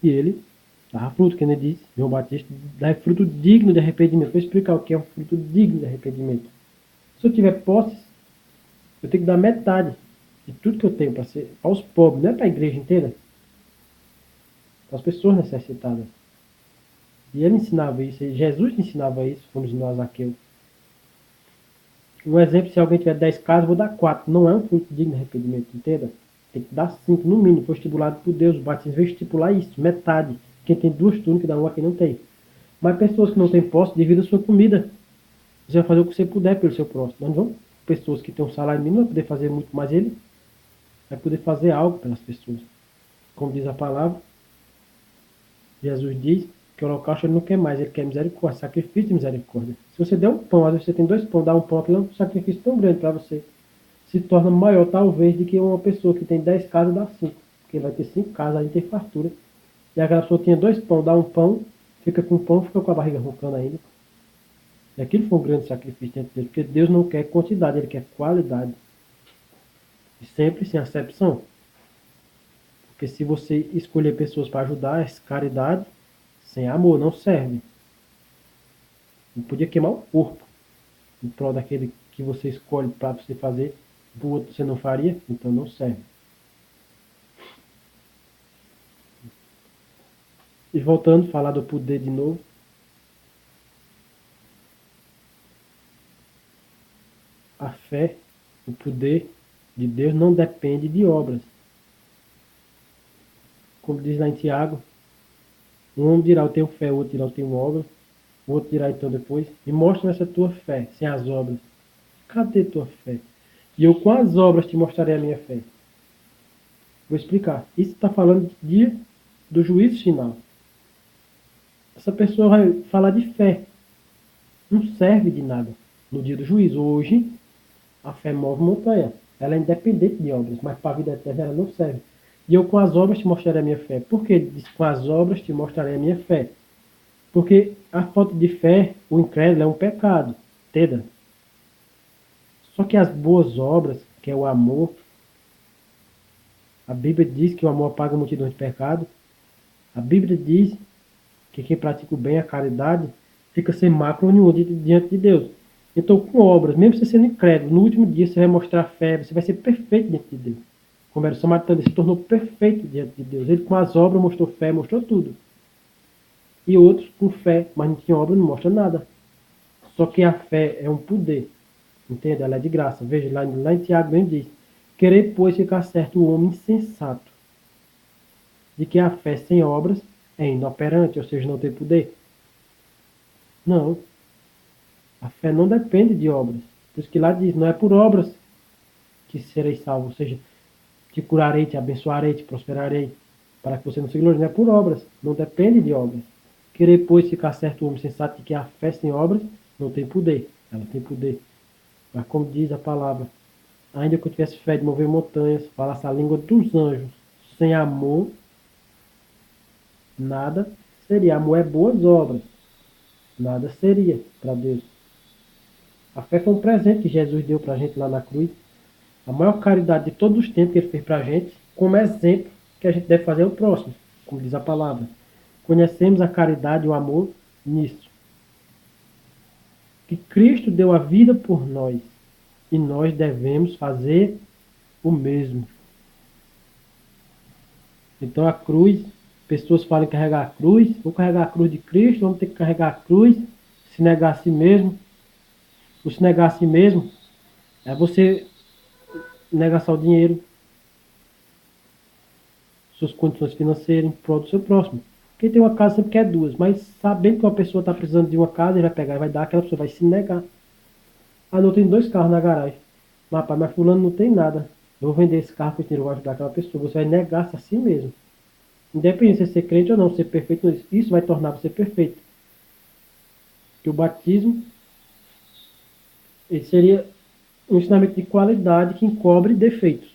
E ele dava fruto, que ele diz, João Batista, dá fruto digno de arrependimento. Vou explicar o que é um fruto digno de arrependimento. Se eu tiver posses, eu tenho que dar metade de tudo que eu tenho para ser aos pobres, não é para a igreja inteira. Para as pessoas necessitadas. E ele ensinava isso, Jesus ensinava isso, como ensinou a Zaqueu. Um exemplo, se alguém tiver 10 casas, vou dar 4. Não é um fruto digno de arrependimento, entenda? Tem que dar 5, no mínimo. Foi estipulado por Deus. O batismo veio estipular isso, metade. Quem tem 2 túnicas dá uma, quem não tem. Mas pessoas que não têm posse, divida a sua comida. Você vai fazer o que você puder pelo seu próximo. Nós não vamos. Pessoas que têm um salário mínimo não vão poder fazer muito, mas ele vai poder fazer algo pelas pessoas. Como diz a palavra, Jesus diz que o holocausto ele não quer mais, ele quer misericórdia, sacrifício de misericórdia. Se você der um pão, às vezes você tem 2 pão, dá um pão, aquilo é um sacrifício tão grande para você. Se torna maior, talvez, do que uma pessoa que tem 10 casas dá 5. Porque vai ter 5 casas, aí tem fartura. E aquela pessoa tinha 2 pão, dá um pão, fica com pão, fica com a barriga roncando ainda. E aquilo foi um grande sacrifício dentro dele, porque Deus não quer quantidade, ele quer qualidade. E sempre sem acepção. Porque se você escolher pessoas para ajudar, essa caridade, sem amor, não serve. Não podia queimar o corpo em prol daquele que você escolhe para você fazer, do outro você não faria, então não serve. E voltando a falar do poder de novo. A fé, o poder de Deus não depende de obras. Como diz lá em Tiago, um homem dirá eu tenho fé, o outro dirá eu tenho obra, o outro dirá então depois, me mostra essa tua fé, sem as obras. Cadê tua fé? E eu com as obras te mostrarei a minha fé. Vou explicar. Isso está falando do dia do juízo final. Essa pessoa vai falar de fé. Não serve de nada no dia do juízo. Hoje, a fé move montanha. Ela é independente de obras, mas para a vida eterna ela não serve. E eu com as obras te mostrarei a minha fé. Por que ele diz com as obras te mostrarei a minha fé? Porque a falta de fé, o incrédulo é um pecado. Entenda? Só que as boas obras, que é o amor, a Bíblia diz que o amor apaga a multidão de pecados. A Bíblia diz que quem pratica o bem, a caridade, fica sem mácula nenhuma diante de Deus. Então, com obras, mesmo você sendo incrédulo, no último dia você vai mostrar fé, você vai ser perfeito diante de Deus. Como era o samaritano, ele se tornou perfeito diante de Deus. Ele com as obras mostrou fé, mostrou tudo. E outros com fé, mas não tinha obra, não mostra nada. Só que a fé é um poder. Entende? Ela é de graça. Veja, lá em Tiago mesmo diz. Querer, pois, ficar certo o homem insensato, de que a fé sem obras é inoperante, ou seja, não tem poder. Não, a fé não depende de obras. Por isso que lá diz, não é por obras que sereis salvos, ou seja, te curarei, te abençoarei, te prosperarei, para que você não se glorie, não é por obras, não depende de obras. Querer, pois, ficar certo o homem sensato de que a fé sem obras não tem poder, ela tem poder. Mas como diz a palavra, ainda que eu tivesse fé de mover montanhas, falasse a língua dos anjos, sem amor, nada seria. Amor é boas obras, nada seria para Deus. A fé foi um presente que Jesus deu para a gente lá na cruz. A maior caridade de todos os tempos que ele fez para a gente, como exemplo que a gente deve fazer ao próximo, como diz a palavra. Conhecemos a caridade e o amor nisso. Que Cristo deu a vida por nós e nós devemos fazer o mesmo. Então a cruz, pessoas falam em carregar a cruz, vou carregar a cruz de Cristo, vamos ter que carregar a cruz, se negar a si mesmo. O se negar a si mesmo é você negar só o dinheiro, suas condições financeiras em prol do seu próximo. Quem tem uma casa sempre quer duas, mas sabendo que uma pessoa está precisando de uma casa, ele vai pegar e vai dar, aquela pessoa vai se negar. Ah, não, tem 2 carros na garagem. Rapaz, mas fulano não tem nada. Eu vou vender esse carro porque eu vou ajudar aquela pessoa. Você vai negar-se a si mesmo. Independente de você ser crente ou não, ser perfeito, isso vai tornar você perfeito. Que o batismo ele seria um ensinamento de qualidade que encobre defeitos.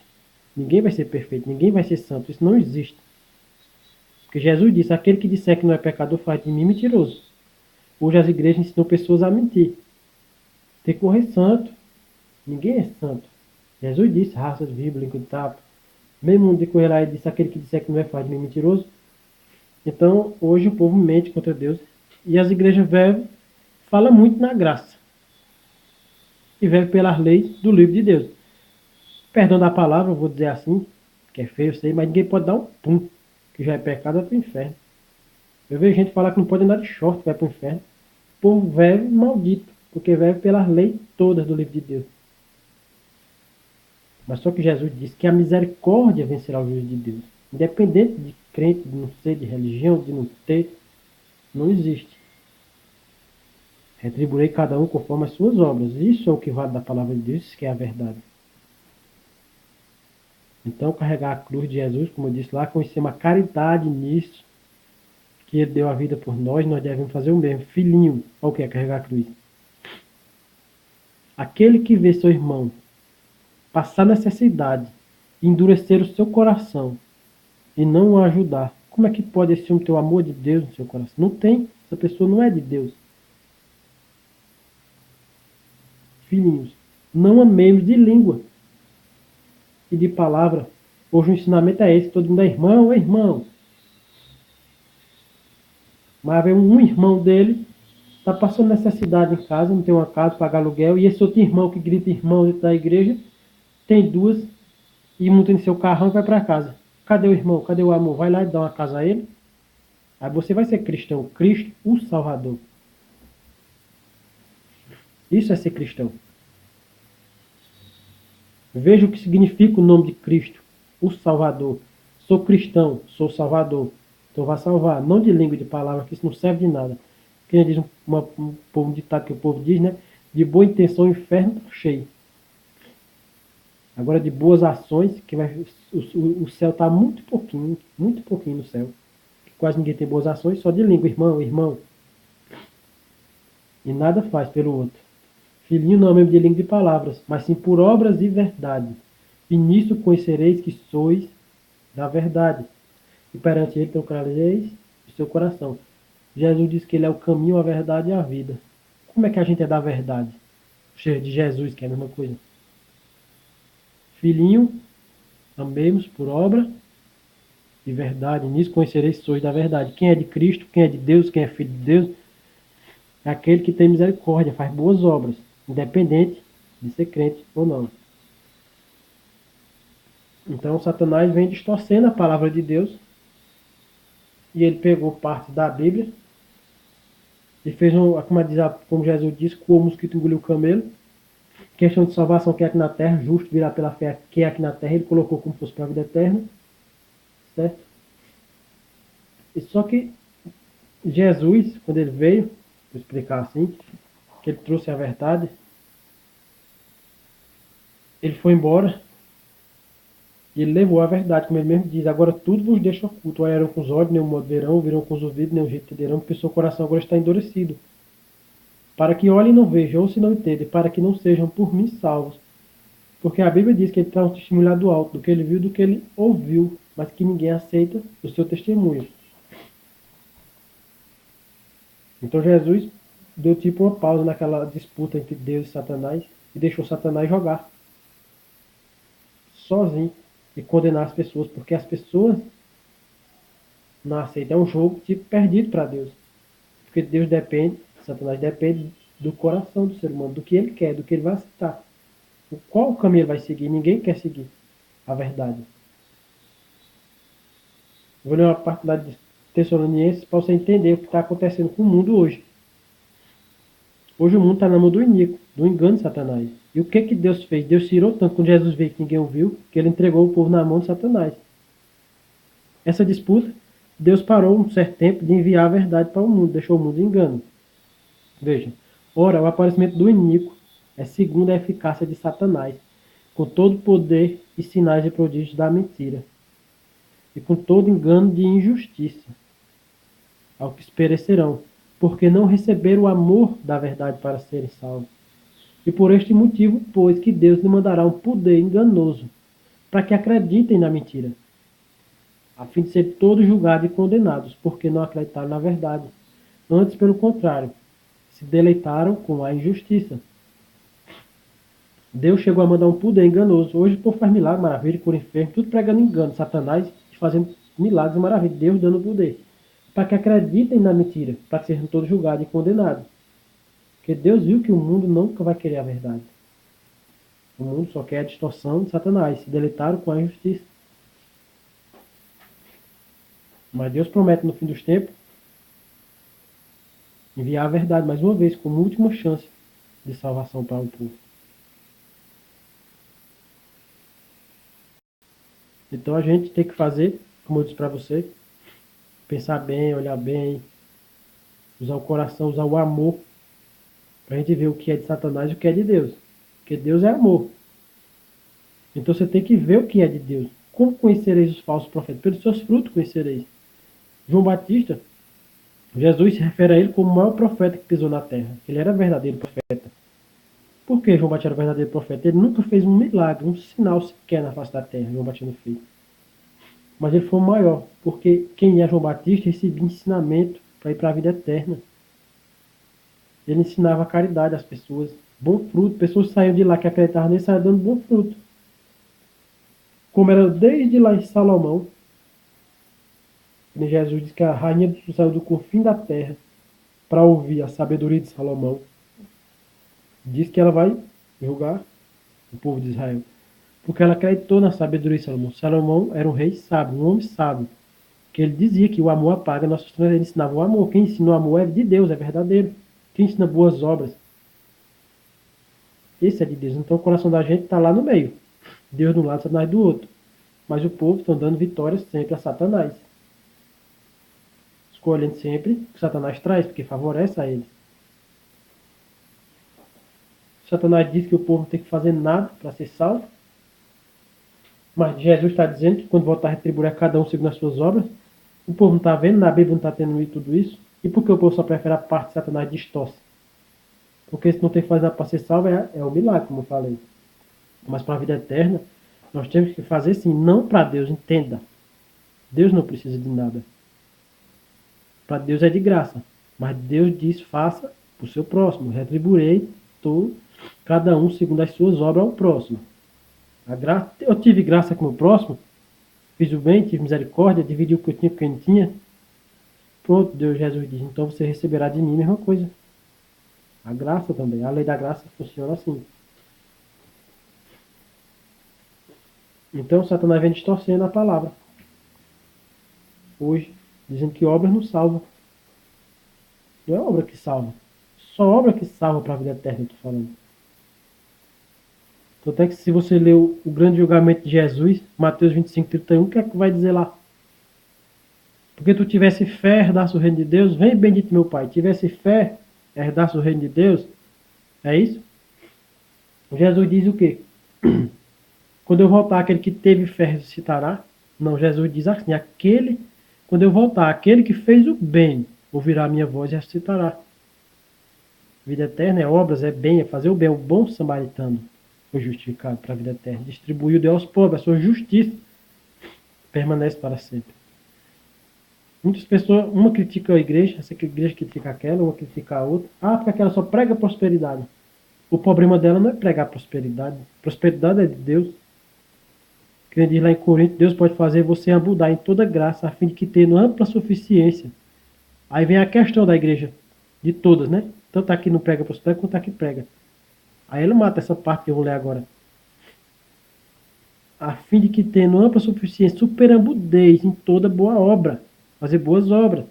Ninguém vai ser perfeito, ninguém vai ser santo. Isso não existe. Porque Jesus disse, aquele que disser que não é pecador faz de mim mentiroso. Hoje as igrejas ensinam pessoas a mentir. Tem que correr santo. Ninguém é santo. Jesus disse, raças, vírgula, língua de tapa. Mesmo mundo de correr lá e disse, aquele que disser que não é faz de mim mentiroso. Então, hoje o povo mente contra Deus. E as igrejas velhas falam muito na graça. E velho pelas leis do livro de Deus. Perdão da palavra, eu vou dizer assim, que é feio, eu sei, mas ninguém pode dar um pum, que já é pecado, vai para o inferno. Eu vejo gente falar que não pode andar de short, vai para o inferno. Povo velho maldito, porque velho pelas leis todas do livro de Deus. Mas só que Jesus disse que a misericórdia vencerá o juízo de Deus. Independente de crente, de não ser, de religião, de não ter, não existe. Retribuirei cada um conforme as suas obras. Isso é o que vale da palavra de Deus, isso que é a verdade. Então, carregar a cruz de Jesus, como eu disse lá, conhecer uma caridade nisso, que ele deu a vida por nós, nós devemos fazer o mesmo. Filhinho, olha o que é carregar a cruz. Aquele que vê seu irmão passar necessidade, endurecer o seu coração e não o ajudar, como é que pode esse homem ter o amor de Deus no seu coração? Não tem. Essa pessoa não é de Deus. Filhinhos, não amemos de língua e de palavra. Hoje o ensinamento é esse, todo mundo é irmão, é irmão. Mas vem um irmão dele, está passando necessidade em casa, não tem uma casa, pagar aluguel, e esse outro irmão que grita irmão dentro da igreja, tem duas, e monta em seu carrão e vai para casa. Cadê o irmão? Cadê o amor? Vai lá e dá uma casa a ele. Aí você vai ser cristão. Cristo, o Salvador. Isso é ser cristão. Veja o que significa o nome de Cristo, o Salvador. Sou cristão, sou Salvador. Então vai salvar, não de língua e de palavra, que isso não serve de nada. Que diz um ditado que o povo diz, né? De boa intenção o inferno está cheio. Agora de boas ações, que vai, o céu está muito pouquinho no céu. Quase ninguém tem boas ações, só de língua, irmão, irmão. E nada faz pelo outro. Filhinho não é mesmo de língua de palavras, mas sim por obras e verdade. E nisso conhecereis que sois da verdade. E perante ele trocareis o seu coração. Jesus diz que ele é o caminho, a verdade e a vida. Como é que a gente é da verdade? Cheio de Jesus, que é a mesma coisa. Filhinho, amemos por obra e verdade. Nisso conhecereis que sois da verdade. Quem é de Cristo, quem é de Deus, quem é filho de Deus, é aquele que tem misericórdia, faz boas obras, independente de ser crente ou não. Então Satanás vem distorcendo a palavra de Deus e ele pegou parte da Bíblia e fez como Jesus disse, com o mosquito engoliu o camelo Questão de salvação que é aqui na terra, justo virá pela fé que é aqui na terra, ele colocou como fosse para a vida eterna, certo? E só que Jesus, quando ele veio, vou explicar assim, que ele trouxe a verdade, ele foi embora e ele levou a verdade, como ele mesmo diz, agora tudo vos deixa oculto, olharão com os olhos, nenhum modo verão, virão com os ouvidos, nenhum jeito entenderão, porque o seu coração agora está endurecido. Para que olhem e não vejam, ou se não entendem, para que não sejam por mim salvos. Porque a Bíblia diz que ele traz um testemunho lá do alto, do que ele viu, do que ele ouviu, mas que ninguém aceita o seu testemunho. Então Jesus deu tipo uma pausa naquela disputa entre Deus e Satanás e deixou Satanás jogar sozinho e condenar as pessoas, porque as pessoas não aceitam. É um jogo tipo perdido para Deus. Porque Deus depende, Satanás depende do coração do ser humano, do que ele quer, do que ele vai aceitar. Qual caminho ele vai seguir? Ninguém quer seguir a verdade. Eu vou ler uma parte lá de Tessalonicenses para você entender o que está acontecendo com o mundo hoje. Hoje o mundo está na mão do iníquo, do engano de Satanás. E o que Deus fez? Deus tirou tanto quando Jesus veio que ninguém ouviu, que ele entregou o povo na mão de Satanás. Essa disputa, Deus parou um certo tempo de enviar a verdade para o mundo, deixou o mundo em engano. Veja, ora, o aparecimento do iníquo é segundo a eficácia de Satanás, com todo o poder e sinais e prodígios da mentira, e com todo engano de injustiça, ao que perecerão, porque não receberam o amor da verdade para serem salvos. E por este motivo, pois que Deus lhe mandará um poder enganoso, para que acreditem na mentira, a fim de ser todos julgados e condenados, porque não acreditaram na verdade. Antes, pelo contrário, se deleitaram com a injustiça. Deus chegou a mandar um poder enganoso. Hoje o povo faz milagre, maravilha, cura enfermo, tudo pregando engano. Satanás fazendo milagres e maravilhas. Deus dando poder. Para que acreditem na mentira, para que sejam todos julgados e condenados. Porque Deus viu que o mundo nunca vai querer a verdade. O mundo só quer a distorção de Satanás. Se deleitaram com a injustiça. Mas Deus promete no fim dos tempos enviar a verdade mais uma vez, como última chance de salvação para o povo. Então a gente tem que fazer, como eu disse para você, pensar bem, olhar bem, usar o coração, usar o amor, para a gente ver o que é de Satanás e o que é de Deus. Porque Deus é amor. Então você tem que ver o que é de Deus. Como conhecereis os falsos profetas? Pelos seus frutos conhecereis. João Batista, Jesus se refere a ele como o maior profeta que pisou na terra. Ele era verdadeiro profeta. Por que João Batista era verdadeiro profeta? Ele nunca fez um milagre, um sinal sequer na face da terra. João Batista não fez. Mas ele foi o maior, porque quem é João Batista recebia ensinamento para ir para a vida eterna. Ele ensinava a caridade às pessoas, bom fruto. Pessoas saíam de lá que acreditavam nele, saíam dando bom fruto. Como era desde lá em Salomão, Jesus diz que a rainha saiu do confim da terra para ouvir a sabedoria de Salomão. Diz que ela vai julgar o povo de Israel. Porque ela acreditou na sabedoria de Salomão. Salomão era um rei sábio, um homem sábio. Que ele dizia que o amor apaga nossos traumas. Ele ensinava o amor. Quem ensina o amor é de Deus, é verdadeiro. Quem ensina boas obras, esse é de Deus. Então o coração da gente está lá no meio. Deus de um lado, Satanás do outro. Mas o povo está dando vitórias sempre a Satanás. Escolhendo sempre o que Satanás traz, porque favorece a ele. Satanás diz que o povo não tem que fazer nada para ser salvo. Mas Jesus está dizendo que quando voltar a retribuir a cada um segundo as suas obras, o povo não está vendo, na Bíblia não está tendo tudo isso. E por que o povo só prefere a parte de Satanás distorce? Porque se não tem que fazer nada para ser salvo, é um milagre, como eu falei. Mas para a vida eterna, nós temos que fazer sim, não para Deus, entenda. Deus não precisa de nada. Para Deus é de graça. Mas Deus diz, faça para o seu próximo. Retribuirei cada um segundo as suas obras ao próximo. Eu tive graça com o próximo, fiz o bem, tive misericórdia, dividi o que eu tinha com quem não tinha. Pronto, Deus, Jesus diz, então você receberá de mim a mesma coisa. A graça também, a lei da graça funciona assim. Então Satanás vem distorcendo a palavra. Hoje, dizendo que obras não salvam. Não é obra que salva. Só obra que salva para a vida eterna, eu estou falando. Tanto é que se você ler o grande julgamento de Jesus, Mateus 25:31, o que é que vai dizer lá? Porque tu tivesse fé, herdasse o reino de Deus, vem bendito meu Pai, tivesse fé, herdasse o reino de Deus, é isso? Jesus diz o quê? Quando eu voltar, aquele que teve fé ressuscitará. Não, Jesus diz assim, quando eu voltar, aquele que fez o bem, ouvirá a minha voz e ressuscitará. Vida eterna é obras, é bem, é fazer o bem. O bom samaritano foi justificado para a vida eterna. Distribuiu deu aos pobres, a sua justiça permanece para sempre. Muitas pessoas, uma critica a igreja, essa igreja critica aquela, uma critica a outra. Ah, porque aquela só prega prosperidade. O problema dela não é pregar prosperidade. Prosperidade é de Deus. Que diz lá em Coríntios, Deus pode fazer você abundar em toda graça, a fim de que tenha ampla suficiência. Aí vem a questão da igreja, de todas, né? Tanto aqui não prega prosperidade, quanto aqui prega. Aí ele mata essa parte que eu vou ler agora. A fim de que tenha ampla suficiência, superabundez em toda boa obra. Fazer boas obras.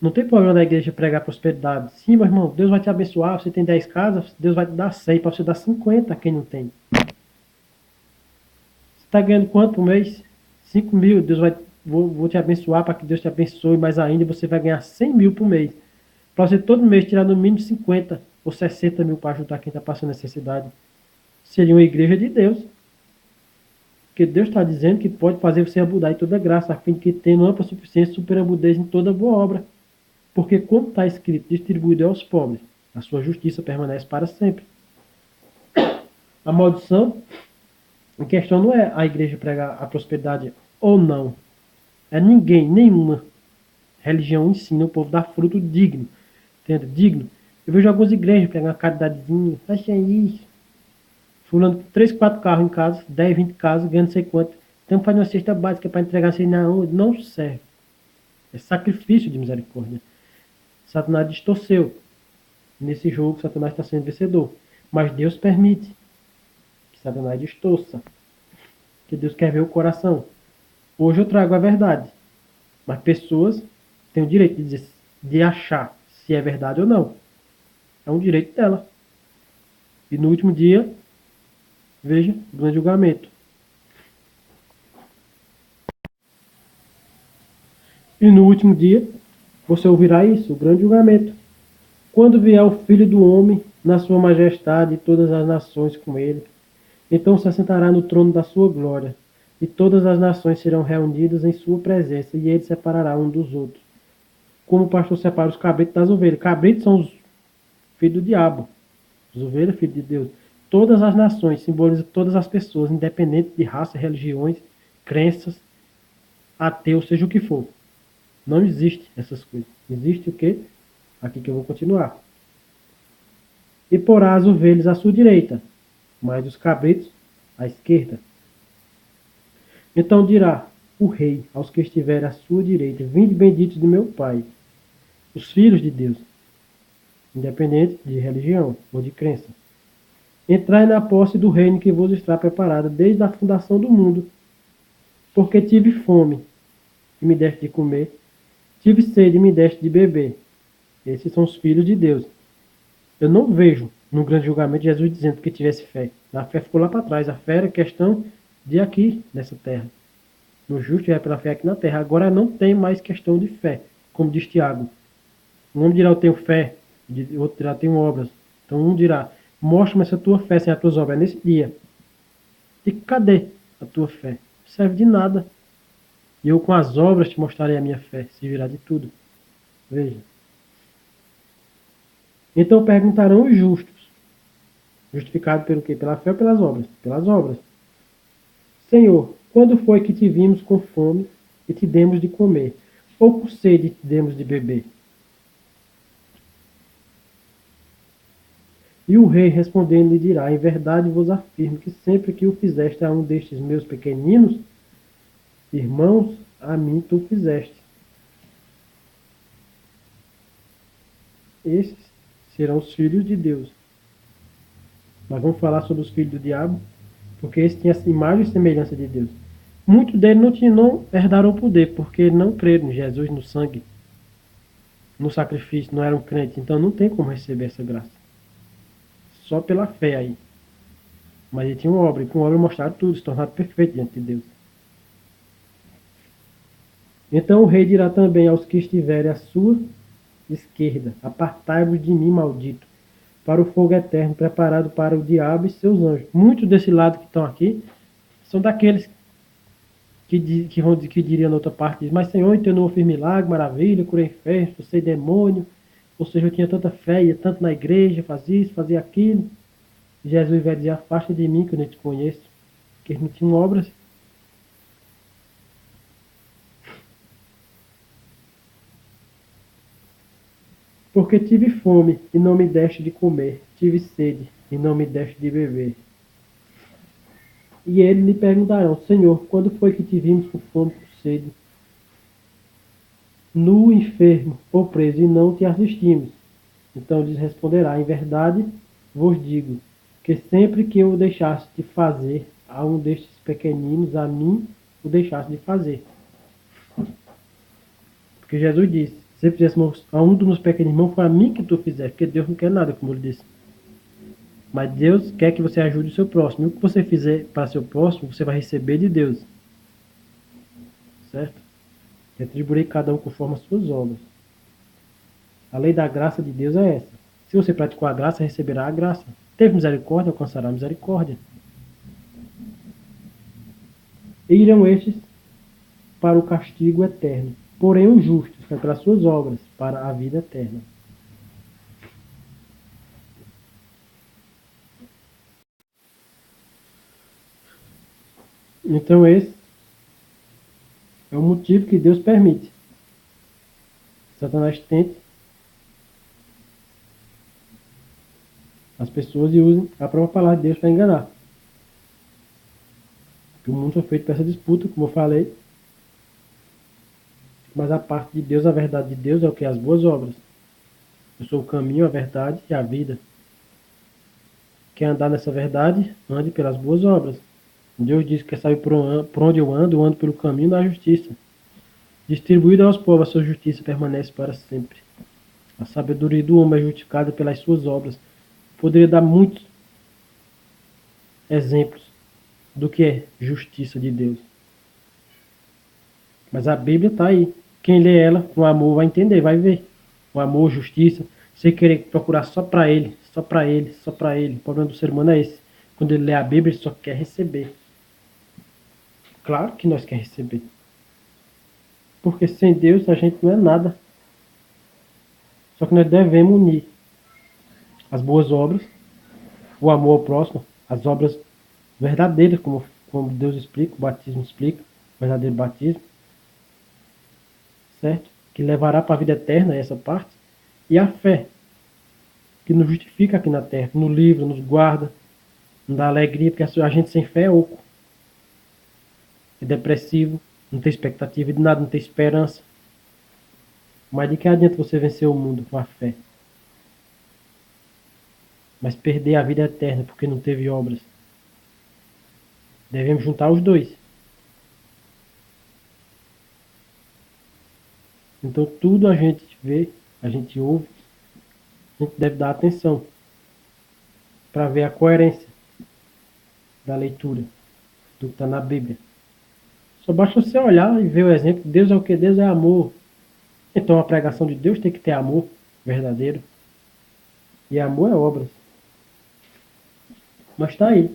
Não tem problema da igreja pregar prosperidade. Sim, meu irmão, Deus vai te abençoar. Você tem 10 casas, Deus vai te dar 100 para você dar 50 a quem não tem. Você está ganhando quanto por mês? 5 mil. Deus vai, vou te abençoar para que Deus te abençoe mais ainda. Você vai ganhar 100 mil por mês. Para você todo mês tirar no mínimo 50 ou 60 mil para ajudar quem está passando necessidade. Seria uma igreja de Deus. Porque Deus está dizendo que pode fazer você abundar em toda graça, a fim de que tenha ampla suficiência, superabundez em toda boa obra. Porque como está escrito, distribuído aos pobres, a sua justiça permanece para sempre. A maldição, em questão não é a igreja pregar a prosperidade ou não. É ninguém, nenhuma religião ensina o povo a dar fruto digno. Entende? Digno. Eu vejo algumas igrejas pegando uma caridadezinha, acha isso. Fulano 3, 4 carros em casa, 10, 20 casas, ganhando não sei quanto. Estamos fazendo uma cesta básica para entregar assim na onde? Não serve. É sacrifício de misericórdia. Satanás distorceu. Nesse jogo, Satanás está sendo vencedor. Mas Deus permite que Satanás distorça. Que Deus quer ver o coração. Hoje eu trago a verdade. Mas pessoas têm o direito de dizer, de achar se é verdade ou não. É um direito dela. E no último dia, veja, o grande julgamento. E no último dia, você ouvirá isso, o grande julgamento. Quando vier o Filho do Homem, na sua majestade, e todas as nações com ele, então se assentará no trono da sua glória, e todas as nações serão reunidas em sua presença, e ele separará um dos outros. Como o pastor separa os cabritos das ovelhas. Cabritos são os filhos do diabo. As ovelhas, filhos de Deus. Todas as nações simbolizam todas as pessoas, independente de raça, religiões, crenças, ateu, seja o que for. Não existe essas coisas. Existe o quê? Aqui que eu vou continuar. E porá as ovelhas à sua direita, mas os cabritos à esquerda. Então dirá o rei aos que estiverem à sua direita: vinde benditos de meu Pai, os filhos de Deus, independente de religião ou de crença. Entrai na posse do reino que vos está preparado desde a fundação do mundo, porque tive fome e me deste de comer, tive sede e me deste de beber. Esses são os filhos de Deus. Eu não vejo no grande julgamento Jesus dizendo que tivesse fé. A fé ficou lá para trás. A fé era questão de aqui, nessa terra. No justo é pela fé aqui na terra. Agora não tem mais questão de fé, como diz Tiago. Um homem dirá, eu tenho fé, o outro dirá, eu tenho obras. Então um dirá, mostra-me essa tua fé sem as tuas obras nesse dia. E cadê a tua fé? Não serve de nada. E eu com as obras te mostrarei a minha fé, se virá de tudo. Veja. Então perguntarão os justos. Justificado pelo quê? Pela fé ou pelas obras? Pelas obras. Senhor, quando foi que te vimos com fome e te demos de comer? Ou com sede e te demos de beber? E o rei respondendo lhe dirá, em verdade vos afirmo que sempre que o fizeste a um destes meus pequeninos, irmãos, a mim tu fizeste. Esses serão os filhos de Deus. Mas vamos falar sobre os filhos do diabo, porque esses tinham a imagem e semelhança de Deus. Muitos deles não herdaram o poder, porque não creram em Jesus, no sangue, no sacrifício, não eram crentes. Então não tem como receber essa graça. Só pela fé aí. Mas ele tinha uma obra, e com obra mostraram tudo, se tornaram perfeito diante de Deus. Então o rei dirá também aos que estiverem à sua esquerda: apartai-vos de mim, maldito, para o fogo eterno preparado para o diabo e seus anjos. Muitos desse lado que estão aqui são daqueles que diriam na outra parte: diz, mas Senhor, então eu não fiz milagre, maravilha, curei enfermos, expulsei demônio, ou seja, eu tinha tanta fé, ia tanto na igreja, fazia isso, fazia aquilo. Jesus vai dizer: afasta de mim que eu nem te conheço, porque eles não tinham obras. Porque tive fome e não me deste de comer, tive sede e não me deste de beber. E eles lhe perguntarão: Senhor, quando foi que te vimos com fome, com sede, nu, enfermo ou preso, e não te assistimos? Então lhes responderá: em verdade vos digo, que sempre que eu deixasse de fazer a um destes pequeninos, a mim o deixasse de fazer. Porque Jesus disse: se você fizesse a um dos meus pequenos irmãos, foi a mim que tu fizeste, porque Deus não quer nada, como ele disse. Mas Deus quer que você ajude o seu próximo. E o que você fizer para seu próximo, você vai receber de Deus. Certo? Retribuirei cada um conforme as suas obras. A lei da graça de Deus é essa. Se você praticou a graça, receberá a graça. Teve misericórdia, alcançará a misericórdia. E irão estes para o castigo eterno. Porém, os justos, pelas suas obras, para a vida eterna. Então, esse é o motivo que Deus permite. Satanás tente as pessoas e usem a própria palavra de Deus para enganar. Porque o mundo foi feito para essa disputa, como eu falei. Mas a parte de Deus, a verdade de Deus é o que? As boas obras. Eu sou o caminho, a verdade e a vida. Quer andar nessa verdade? Ande pelas boas obras. Deus diz que sabe por onde eu ando pelo caminho da justiça. Distribuído aos povos, a sua justiça permanece para sempre. A sabedoria do homem é justificada pelas suas obras. Poderia dar muitos exemplos do que é justiça de Deus. Mas a Bíblia está aí. Quem lê ela com amor vai entender, vai ver. O amor, justiça, sem querer procurar só para ele, só para ele, só para ele. O problema do ser humano é esse. Quando ele lê a Bíblia, ele só quer receber. Claro que nós queremos receber. Porque sem Deus a gente não é nada. Só que nós devemos unir as boas obras, o amor ao próximo, as obras verdadeiras, como Deus explica, o batismo explica, o verdadeiro batismo, certo? Que levará para a vida eterna essa parte, e a fé, que nos justifica aqui na terra, nos livra, nos guarda, nos dá alegria, porque a gente sem fé é oco, é depressivo, não tem expectativa de nada, não tem esperança. Mas de que adianta você vencer o mundo com a fé? Mas perder a vida eterna porque não teve obras. Devemos juntar os dois. Então tudo a gente vê, a gente ouve, a gente deve dar atenção para ver a coerência da leitura do que está na Bíblia. Só basta você olhar e ver o exemplo. Deus é o que? Deus é amor. Então a pregação de Deus tem que ter amor verdadeiro. E amor é obras. Mas está aí.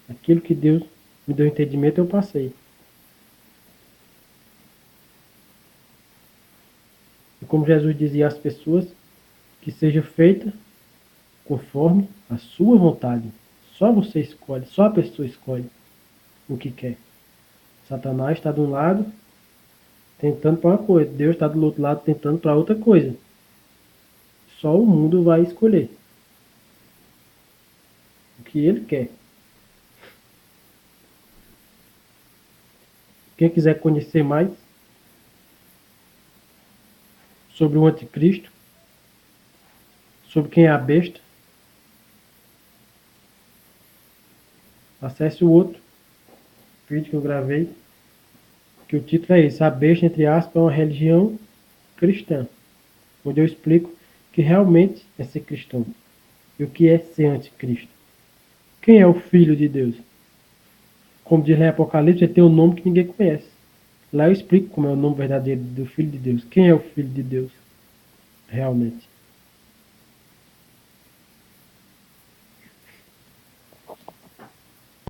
Aquilo que Deus me deu entendimento, eu passei. E como Jesus dizia às pessoas, que seja feita conforme a sua vontade. Só você escolhe, só a pessoa escolhe o que quer. Satanás está de um lado tentando para uma coisa, Deus está do outro lado tentando para outra coisa. Só o mundo vai escolher o que ele quer. Quem quiser conhecer mais sobre o anticristo, sobre quem é a besta, acesse o outro vídeo que eu gravei, que o título é esse: a besta, entre aspas, é uma religião cristã, onde eu explico que realmente é ser cristão. E o que é ser anticristo? Quem é o Filho de Deus? Como diz lá em Apocalipse, ele tem um nome que ninguém conhece. Lá eu explico como é o nome verdadeiro do Filho de Deus. Quem é o Filho de Deus? Realmente.